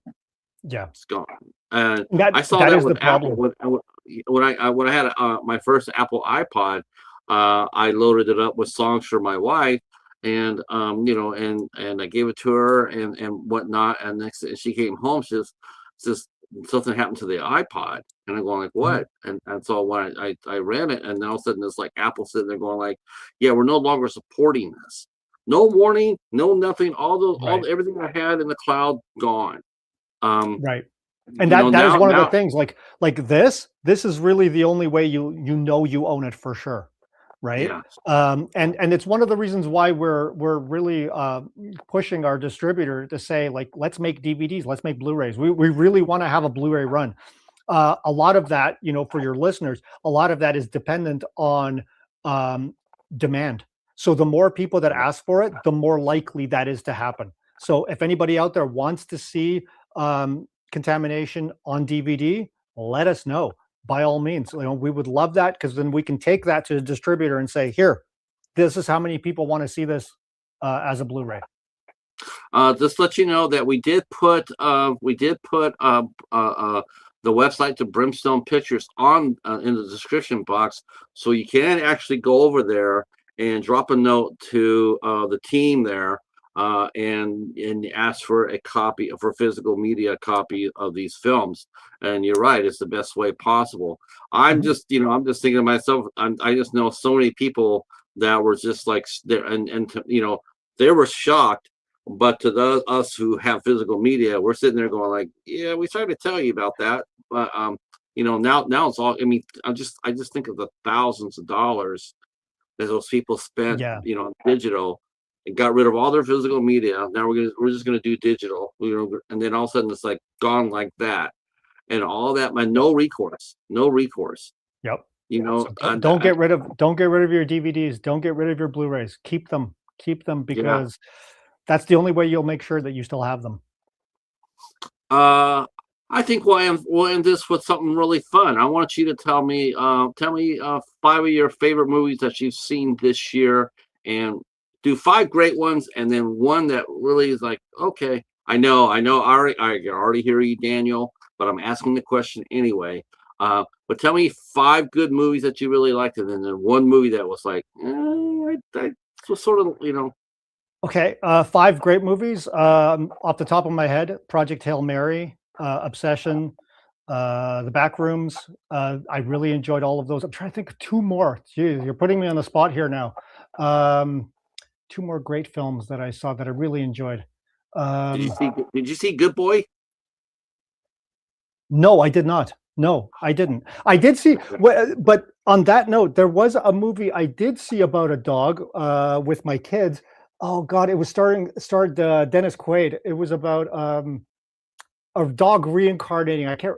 Speaker 2: Yeah.
Speaker 1: It's gone. And
Speaker 2: That
Speaker 1: I saw
Speaker 2: that
Speaker 1: that
Speaker 2: is the
Speaker 1: with Apple
Speaker 2: problem.
Speaker 1: when I had my first Apple iPod. I loaded it up with songs for my wife, and and I gave it to her and whatnot. And next, she came home, says something happened to the iPod, and I'm going like,
Speaker 2: Mhm.
Speaker 1: what? And so when I ran it, and all of a sudden it's like Apple sitting there going like, yeah, we're no longer supporting this. No warning, no nothing.
Speaker 2: Right.
Speaker 1: Everything I had in the cloud gone. Um,
Speaker 2: Right. And that is
Speaker 1: now
Speaker 2: one of the things, like this is really the only way you own it for sure, right?
Speaker 1: yeah.
Speaker 2: And it's one of the reasons why we're really pushing our distributor to say, like, let's make DVDs, let's make Blu-rays. We really want to have a Blu-ray run. A lot of that, for your listeners, a lot of that is dependent on um, demand. So the more people that ask for it, the more likely that is to happen. So if anybody out there wants to see Contamination on DVD, let us know, by all means. We would love that, because then we can take that to the distributor and say, here, this is how many people want to see this as a Blu-ray.
Speaker 1: Just let you know that we did put the website to Brimstone Pictures on in the description box, so you can actually go over there and drop a note to the team there, and ask for a copy, for physical media copy of these films. And you're right, it's the best way possible. I'm
Speaker 2: Mhm.
Speaker 1: just thinking to myself, I just know so many people that were just like there, and they were shocked. But to us who have physical media, we're sitting there going like, yeah, we tried to tell you about that. But now it's all, I mean, I just think of the thousands of dollars that those people spent,
Speaker 2: Yeah.
Speaker 1: on digital, and got rid of all their physical media. Now we're just gonna do digital, and then all of a sudden it's like gone like that. And all that, man, no recourse. You know,
Speaker 2: So
Speaker 1: and
Speaker 2: don't get rid of your DVDs. Don't get rid of your Blu-rays. Keep them
Speaker 1: yeah.
Speaker 2: because that's the only way you'll make sure that you still have them.
Speaker 1: Uh, I think we'll end this with something really fun. I want you to tell me 5 of your favorite movies that you've seen this year, and do 5 great ones, and then one that really is like, okay, I can already hear you, Daniel, but I'm asking the question anyway. But tell me 5 good movies that you really liked, and then one movie that was like, I was sort of,
Speaker 2: Okay, 5 great movies, off the top of my head: Project Hail Mary, Obsession, The Backrooms. I really enjoyed all of those. I'm trying to think of 2 more. Jeez, you're putting me on the spot here now. Um, 2 more great films that I saw that I really enjoyed. Um,
Speaker 1: did you see Good Boy?
Speaker 2: no, I did not. No, I didn't. I did see, but on that note, there was a movie I did see about a dog with my kids. Oh God, it was starred Dennis Quaid. It was about a dog reincarnating. I can't.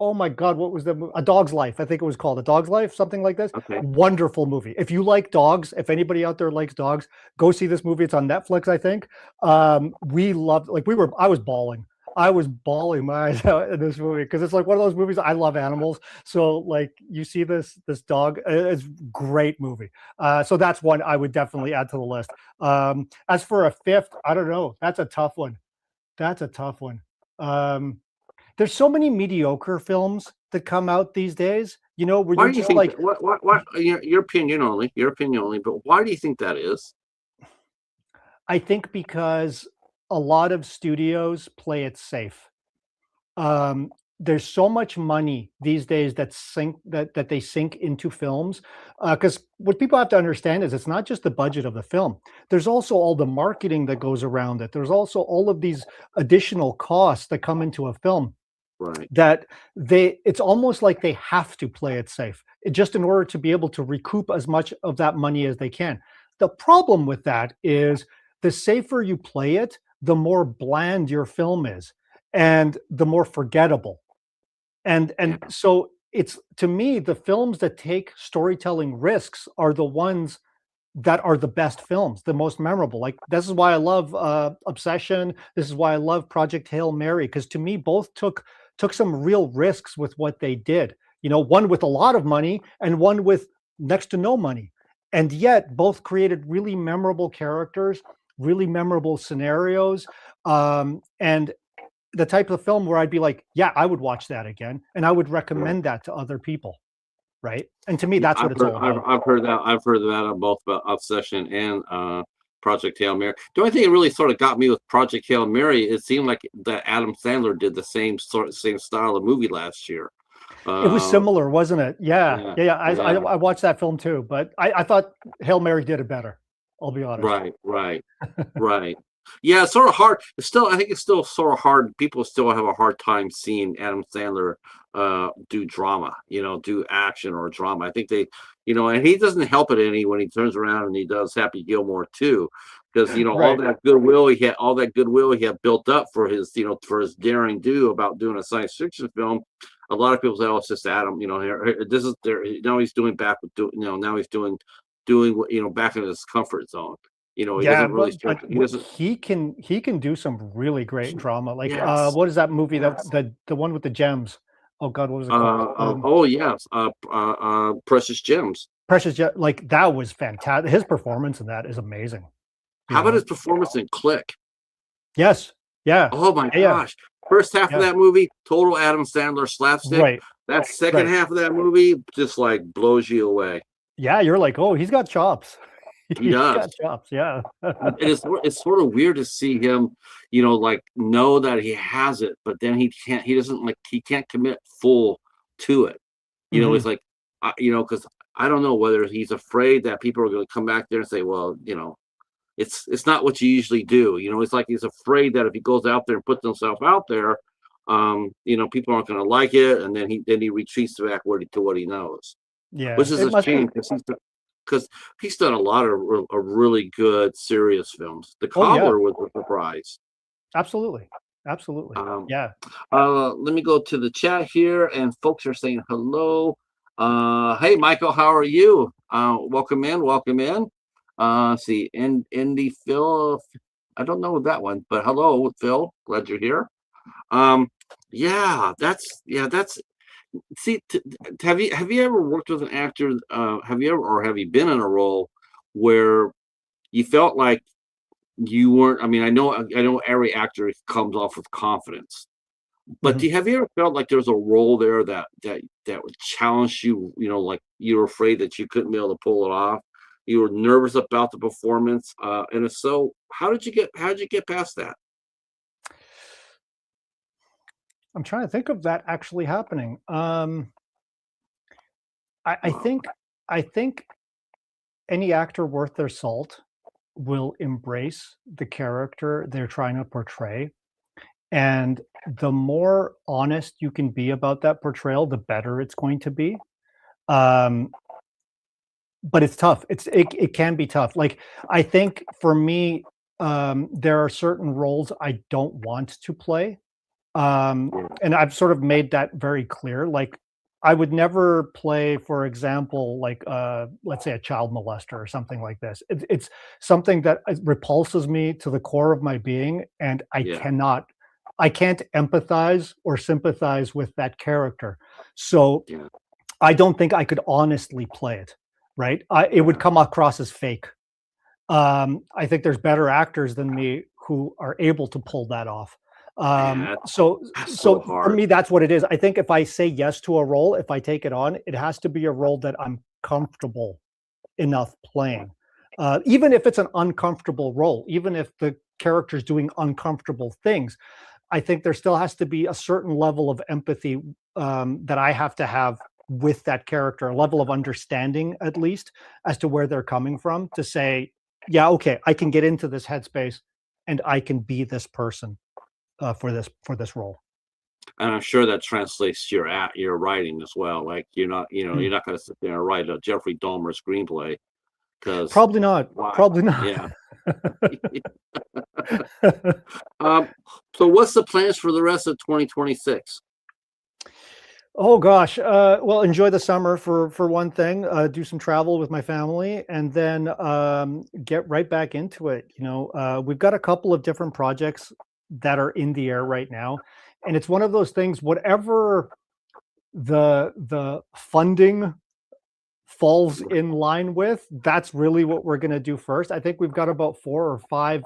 Speaker 2: Oh my God, what was the A Dog's Life? I think it was called A Dog's Life, something like this.
Speaker 1: Okay.
Speaker 2: Wonderful movie. If you like dogs, if anybody out there likes dogs, go see this movie. It's on Netflix, I think. We loved, like, I was bawling. I was bawling my eyes out in this movie because it's like one of those movies. I love animals, so like you see this dog. It's great movie. So that's one I would definitely add to the list. As for a fifth, I don't know. That's a tough one. That's a tough one. Um, there's so many mediocre films that come out these days, where
Speaker 1: Why
Speaker 2: you're
Speaker 1: do you
Speaker 2: just
Speaker 1: think
Speaker 2: like,
Speaker 1: that? What your opinion only? Your opinion only. But why do you think that is?
Speaker 2: I think because a lot of studios play it safe. Um, there's so much money these days that they sink into films. Because what people have to understand is it's not just the budget of the film. There's also all the marketing that goes around it. There's also all of these additional costs that come into a film
Speaker 1: Right.
Speaker 2: that it's almost like they have to play it safe, just in order to be able to recoup as much of that money as they can. The problem with that is the safer you play it, the more bland your film is and the more forgettable. And
Speaker 1: Yeah.
Speaker 2: so it's, to me, the films that take storytelling risks are the ones that are the best films, the most memorable. Like, this is why I love Obsession. This is why I love Project Hail Mary, because to me, both took some real risks with what they did. One with a lot of money and one with next to no money, and yet both created really memorable characters, really memorable scenarios, and the type of film where I'd be like, yeah, I would watch that again, and I would
Speaker 1: Right.
Speaker 2: recommend that to other people, right? And to me,
Speaker 1: Yeah,
Speaker 2: that's what it's all about.
Speaker 1: I've heard that on both Obsession and Project Hail Mary. The only thing that really sort of got me with Project Hail Mary, it seemed like that Adam Sandler did the same style of movie last year.
Speaker 2: It was
Speaker 1: Uh,
Speaker 2: similar, wasn't it? Yeah,
Speaker 1: yeah,
Speaker 2: yeah, yeah.
Speaker 1: yeah,
Speaker 2: I watched that film too, but I thought Hail Mary did it better. I'll be honest.
Speaker 1: right, right. Right. Yeah, it's sort of hard. I think it's still sort of hard. People still have a hard time seeing Adam Sandler do drama, do action or drama. I think and he doesn't help it any when he turns around and he does Happy Gilmore too, because
Speaker 2: Right.
Speaker 1: all that goodwill he had built up for for his daring do about doing a science fiction film. A lot of people say, "Oh, it's just Adam." This is there. Now he's doing back with now he's doing what back in his comfort zone. He
Speaker 2: Yeah,
Speaker 1: doesn't really
Speaker 2: but
Speaker 1: start. He doesn't.
Speaker 2: he can do some really great drama. Like,
Speaker 1: Yes.
Speaker 2: what is that movie,
Speaker 1: Yes.
Speaker 2: the one with the gems? Oh God, what was it called?
Speaker 1: Oh yes. Precious Gems.
Speaker 2: Precious Gem. Like, that was fantastic. His performance in that is amazing. You
Speaker 1: How about
Speaker 2: know.
Speaker 1: his performance in Click?
Speaker 2: Yes. Yeah.
Speaker 1: Oh my
Speaker 2: Yeah. Yeah.
Speaker 1: gosh. First half of
Speaker 2: Yeah.
Speaker 1: that movie, total Adam Sandler slapstick.
Speaker 2: Right.
Speaker 1: That second
Speaker 2: Right.
Speaker 1: half of that movie just like blows you away.
Speaker 2: Yeah. You're like, oh, he's got chops.
Speaker 1: He
Speaker 2: He's
Speaker 1: does.
Speaker 2: got chops. Yeah.
Speaker 1: It's sort of weird to see him, like know that he has it, but then he doesn't like he can't commit full to it. It's
Speaker 2: Hmm.
Speaker 1: like because I don't know whether he's afraid that people are going to come back there and say, well, it's not what you usually do. It's like he's afraid that if he goes out there and puts himself out there, people aren't going to like it, and then he retreats back to what he knows,
Speaker 2: Yeah.
Speaker 1: which is
Speaker 2: It
Speaker 1: a
Speaker 2: must
Speaker 1: shame
Speaker 2: be.
Speaker 1: because he's done a lot of really good serious films. The
Speaker 2: Oh yeah.
Speaker 1: Cobbler was a surprise.
Speaker 2: Absolutely. Absolutely.
Speaker 1: Um,
Speaker 2: Yeah.
Speaker 1: let me go to the chat here, and folks are saying hello. Hey, Michael, how are you? Welcome in, welcome in. See, Indy Phil. I don't know that one, but hello, Phil. Glad you're here. Um, that's. See, have you ever worked with an actor? Have you ever, or have you been in a role where you felt like you weren't? I mean, I know every actor comes off with confidence, but
Speaker 2: Mhm.
Speaker 1: have you ever felt like there's a role there that would challenge you? You know, like you were afraid that you couldn't be able to pull it off. You were nervous about the performance, and if so, how did you get past that?
Speaker 2: I'm trying to think of that actually happening. I, I
Speaker 1: Wow.
Speaker 2: think I think any actor worth their salt will embrace the character they're trying to portray. And the more honest you can be about that portrayal, the better it's going to be. Um, but it's tough. It can be tough. Like I think for me, there are certain roles I don't want to play.
Speaker 1: Yeah,
Speaker 2: And I've sort of made that very clear. Like I would never play, for example, like let's say a child molester or something like this. It's something that repulses me to the core of my being, and
Speaker 1: yeah,
Speaker 2: I can't empathize or sympathize with that character. So
Speaker 1: yeah,
Speaker 2: I don't think I could honestly play it. Right? It would
Speaker 1: yeah.
Speaker 2: come across as fake. I think there's better actors than me who are able to pull that off.
Speaker 1: Man, that's so
Speaker 2: So for
Speaker 1: hard.
Speaker 2: me, that's what it is. I think if I say yes to a role, if I take it on, it has to be a role that I'm comfortable enough playing. Even if it's an uncomfortable role, even if the character's doing uncomfortable things, I think there still has to be a certain level of empathy that I have to have with that character, a level of understanding at least as to where they're coming from to say, yeah, okay, I can get into this headspace and I can be this person for this role.
Speaker 1: And I'm sure that translates to your writing as well. Like you're
Speaker 2: Mm.
Speaker 1: not going to sit there and write a Jeffrey Dahmer screenplay because
Speaker 2: Probably not.
Speaker 1: why?
Speaker 2: Probably not.
Speaker 1: Yeah. Um, so what's the plans for the rest of 2026?
Speaker 2: Oh gosh. Well, enjoy the summer for one thing. Do some travel with my family, and then get right back into it. We've got a couple of different projects that are in the air right now, and it's one of those things. Whatever the funding falls in line with, that's really what we're going to do first. I think we've got about 4 or 5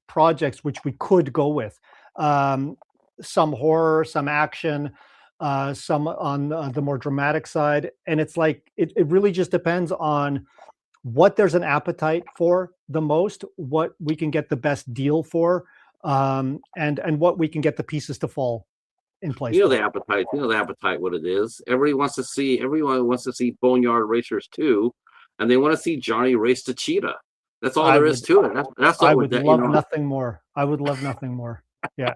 Speaker 2: projects which we could go with. Um, some horror, some action, some on the more dramatic side. And it's like, it really just depends on what there's an appetite for the most, what we can get the best deal for, and what we can get the pieces to fall in place
Speaker 1: You know the
Speaker 2: for.
Speaker 1: appetite. You know the appetite. What it is. Everyone wants to see Boneyard Racers too, and they want to see Johnny race the cheetah. That's all
Speaker 2: I
Speaker 1: there is
Speaker 2: would,
Speaker 1: to it. That's
Speaker 2: I
Speaker 1: all
Speaker 2: would
Speaker 1: that
Speaker 2: love nothing more. I would love nothing more. Yeah.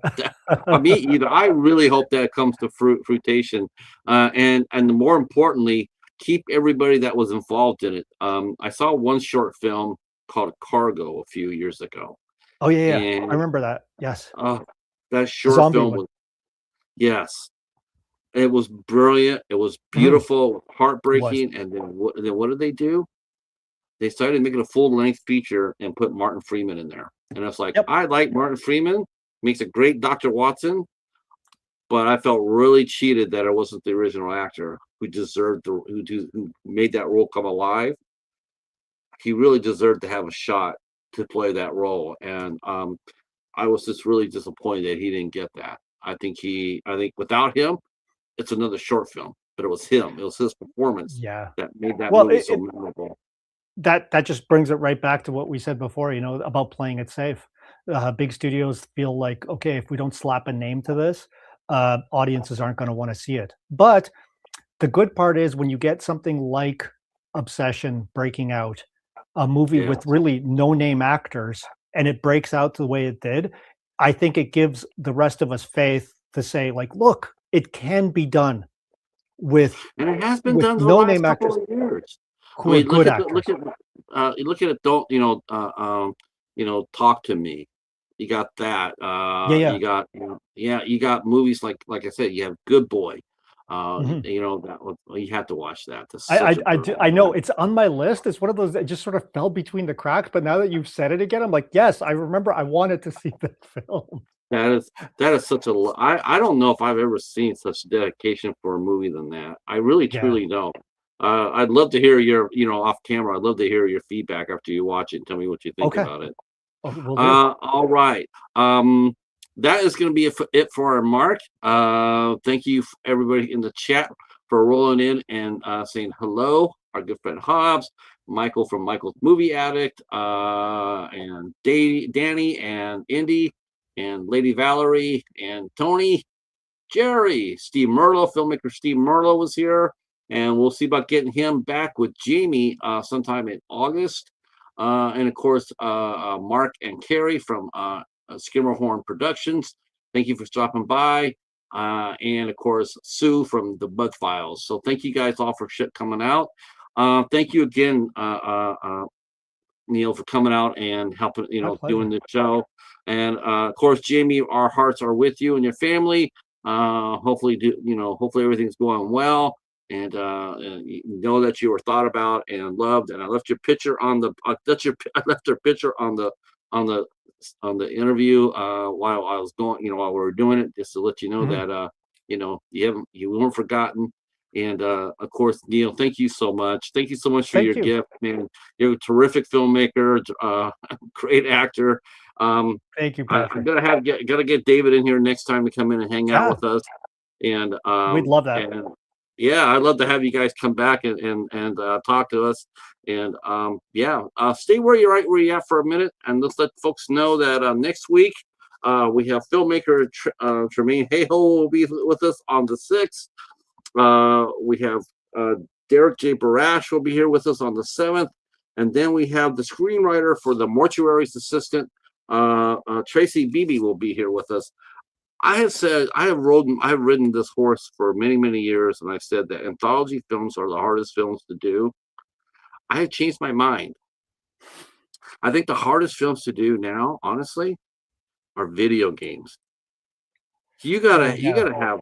Speaker 1: me either. I really hope that comes to fruition, and more importantly, keep everybody that was involved in it. I saw one short film called Cargo a few years ago,
Speaker 2: Oh, yeah, yeah. I
Speaker 1: and
Speaker 2: remember that. Yes.
Speaker 1: uh, that
Speaker 2: The
Speaker 1: short
Speaker 2: zombie
Speaker 1: film
Speaker 2: one.
Speaker 1: was yes, it was brilliant. It was
Speaker 2: Mhm.
Speaker 1: beautiful,
Speaker 2: It was.
Speaker 1: heartbreaking, and then what did they do? They started making a full length feature and put Martin Freeman in there, and I was like,
Speaker 2: Yep.
Speaker 1: I like Martin Freeman, makes a great Dr. Watson, but I felt really cheated that it wasn't the original actor who deserved who made that role come alive. He really deserved to have a shot to play that role, and I was just really disappointed that he didn't get that. I think without him, it's another short film, but it was him. It was his performance
Speaker 2: Yeah.
Speaker 1: that made that
Speaker 2: Well,
Speaker 1: movie so memorable.
Speaker 2: that just brings it right back to what we said before, about playing it safe. Big studios feel like, okay, if we don't slap a name to this, audiences aren't going to want to see it. But the good part is when you get something like Obsession breaking out, a movie
Speaker 1: Yeah,
Speaker 2: with really no name actors, and it breaks out the way it did, I think it gives the rest of us faith to say, like, look, it can be done with
Speaker 1: and it has been
Speaker 2: with
Speaker 1: done the
Speaker 2: no
Speaker 1: last
Speaker 2: name
Speaker 1: couple
Speaker 2: actors
Speaker 1: of years. I
Speaker 2: who are
Speaker 1: mean,
Speaker 2: good actors.
Speaker 1: look at it. Don't talk to me. You got that.
Speaker 2: Yeah, yeah.
Speaker 1: You got movies like I said. You have Good Boy.
Speaker 2: Mhm.
Speaker 1: You know, that was, you have to watch that. That's such a
Speaker 2: I
Speaker 1: brilliant
Speaker 2: know
Speaker 1: movie.
Speaker 2: it's on my list. It's one of those that just sort of fell between the cracks. But now that you've said it again, I'm like, yes, I remember I wanted to see that film.
Speaker 1: That is such a I don't know if I've ever seen such dedication for a movie than that. I really
Speaker 2: Yeah.
Speaker 1: truly don't. I'd love to hear your, you know, off camera. I'd love to hear your feedback after you watch it and tell me what you think
Speaker 2: Okay.
Speaker 1: about it.
Speaker 2: Okay, will do.
Speaker 1: All right. That is going to be it for our mark. Thank you everybody in the chat for rolling in and saying hello. Our good friend Hobbs, Michael from Michael's Movie Addict, and Danny and Indy and Lady Valerie and Tony, Jerry, Steve Merlo, filmmaker Steve Merlo was here, and we'll see about getting him back with Jamie sometime in August. And of course, Mark and Carrie from Skimmerhorn Productions. Thank you for stopping by. And of course, Sue from the Bug Files. So thank you guys all for shit coming out. Thank you again, Neil, for coming out and helping, you
Speaker 2: My
Speaker 1: know, doing
Speaker 2: pleasure.
Speaker 1: the show. And of course, Jamie, our hearts are with you and your family. Hopefully, you know, hopefully everything's going well. And you know that you were thought about and loved. And I left your picture on the I left your picture on the on the interview while I was going, you know, while we were doing it, just to let you know
Speaker 2: Mhm.
Speaker 1: that you know, you weren't forgotten. And of course, Neil, thank you so much. Thank you so much for your
Speaker 2: Thank you.
Speaker 1: gift, man. You're a terrific filmmaker, great actor. Um,
Speaker 2: Thank you,
Speaker 1: I'm
Speaker 2: Patrick.
Speaker 1: gonna gotta get David in here next time to come in and hang out
Speaker 2: Yeah,
Speaker 1: with us. And
Speaker 2: we'd love that.
Speaker 1: yeah, I'd love to have you guys come back and talk to us. And yeah, stay where you're right where you're at for a minute, and let's let folks know that next week we have filmmaker Tremaine Hayhoe will be with us on the 6th. We have Derek J. Barash will be here with us on the 7th. And then we have the screenwriter for The Mortuary's Assistant, Tracy Beebe, will be here with us. I have said, I have ridden this horse for many, many years, and I've said that anthology films are the hardest films to do. I have changed my mind. I think the hardest films to do now, honestly, are video games.
Speaker 2: Oh, yeah.
Speaker 1: You gotta have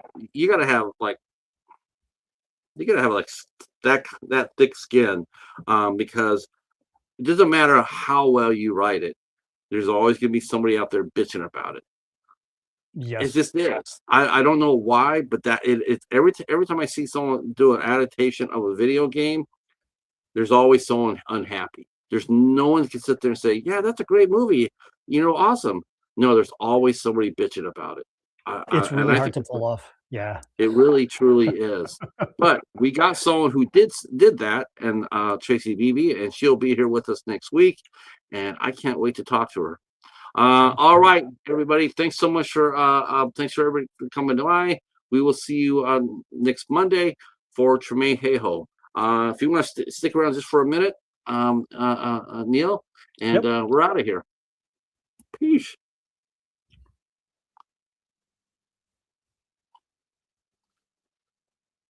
Speaker 1: like you gotta have like that thick skin, because it doesn't matter how well you write it. There's always gonna be somebody out there bitching about it. It's
Speaker 2: Yes.
Speaker 1: just this. I don't know why, but that it's every time I see someone do an adaptation of a video game, there's always someone unhappy. There's no one can sit there and say, "Yeah, that's a great movie, you know, awesome." No, there's always somebody bitching about it,
Speaker 2: It's
Speaker 1: and
Speaker 2: really
Speaker 1: I
Speaker 2: hard
Speaker 1: think
Speaker 2: to pull off. Yeah.
Speaker 1: it really truly is. But we got someone who did that, and Tracy Beebe, and she'll be here with us next week, and I can't wait to talk to her.
Speaker 2: Sounds
Speaker 1: All
Speaker 2: great.
Speaker 1: right, everybody. Thanks for everybody for coming by. We will see you on next Monday for Tremaine Hayhoe. If you want to stick around just for a minute, Neil, and
Speaker 2: Yep.
Speaker 1: we're out of here. Peace.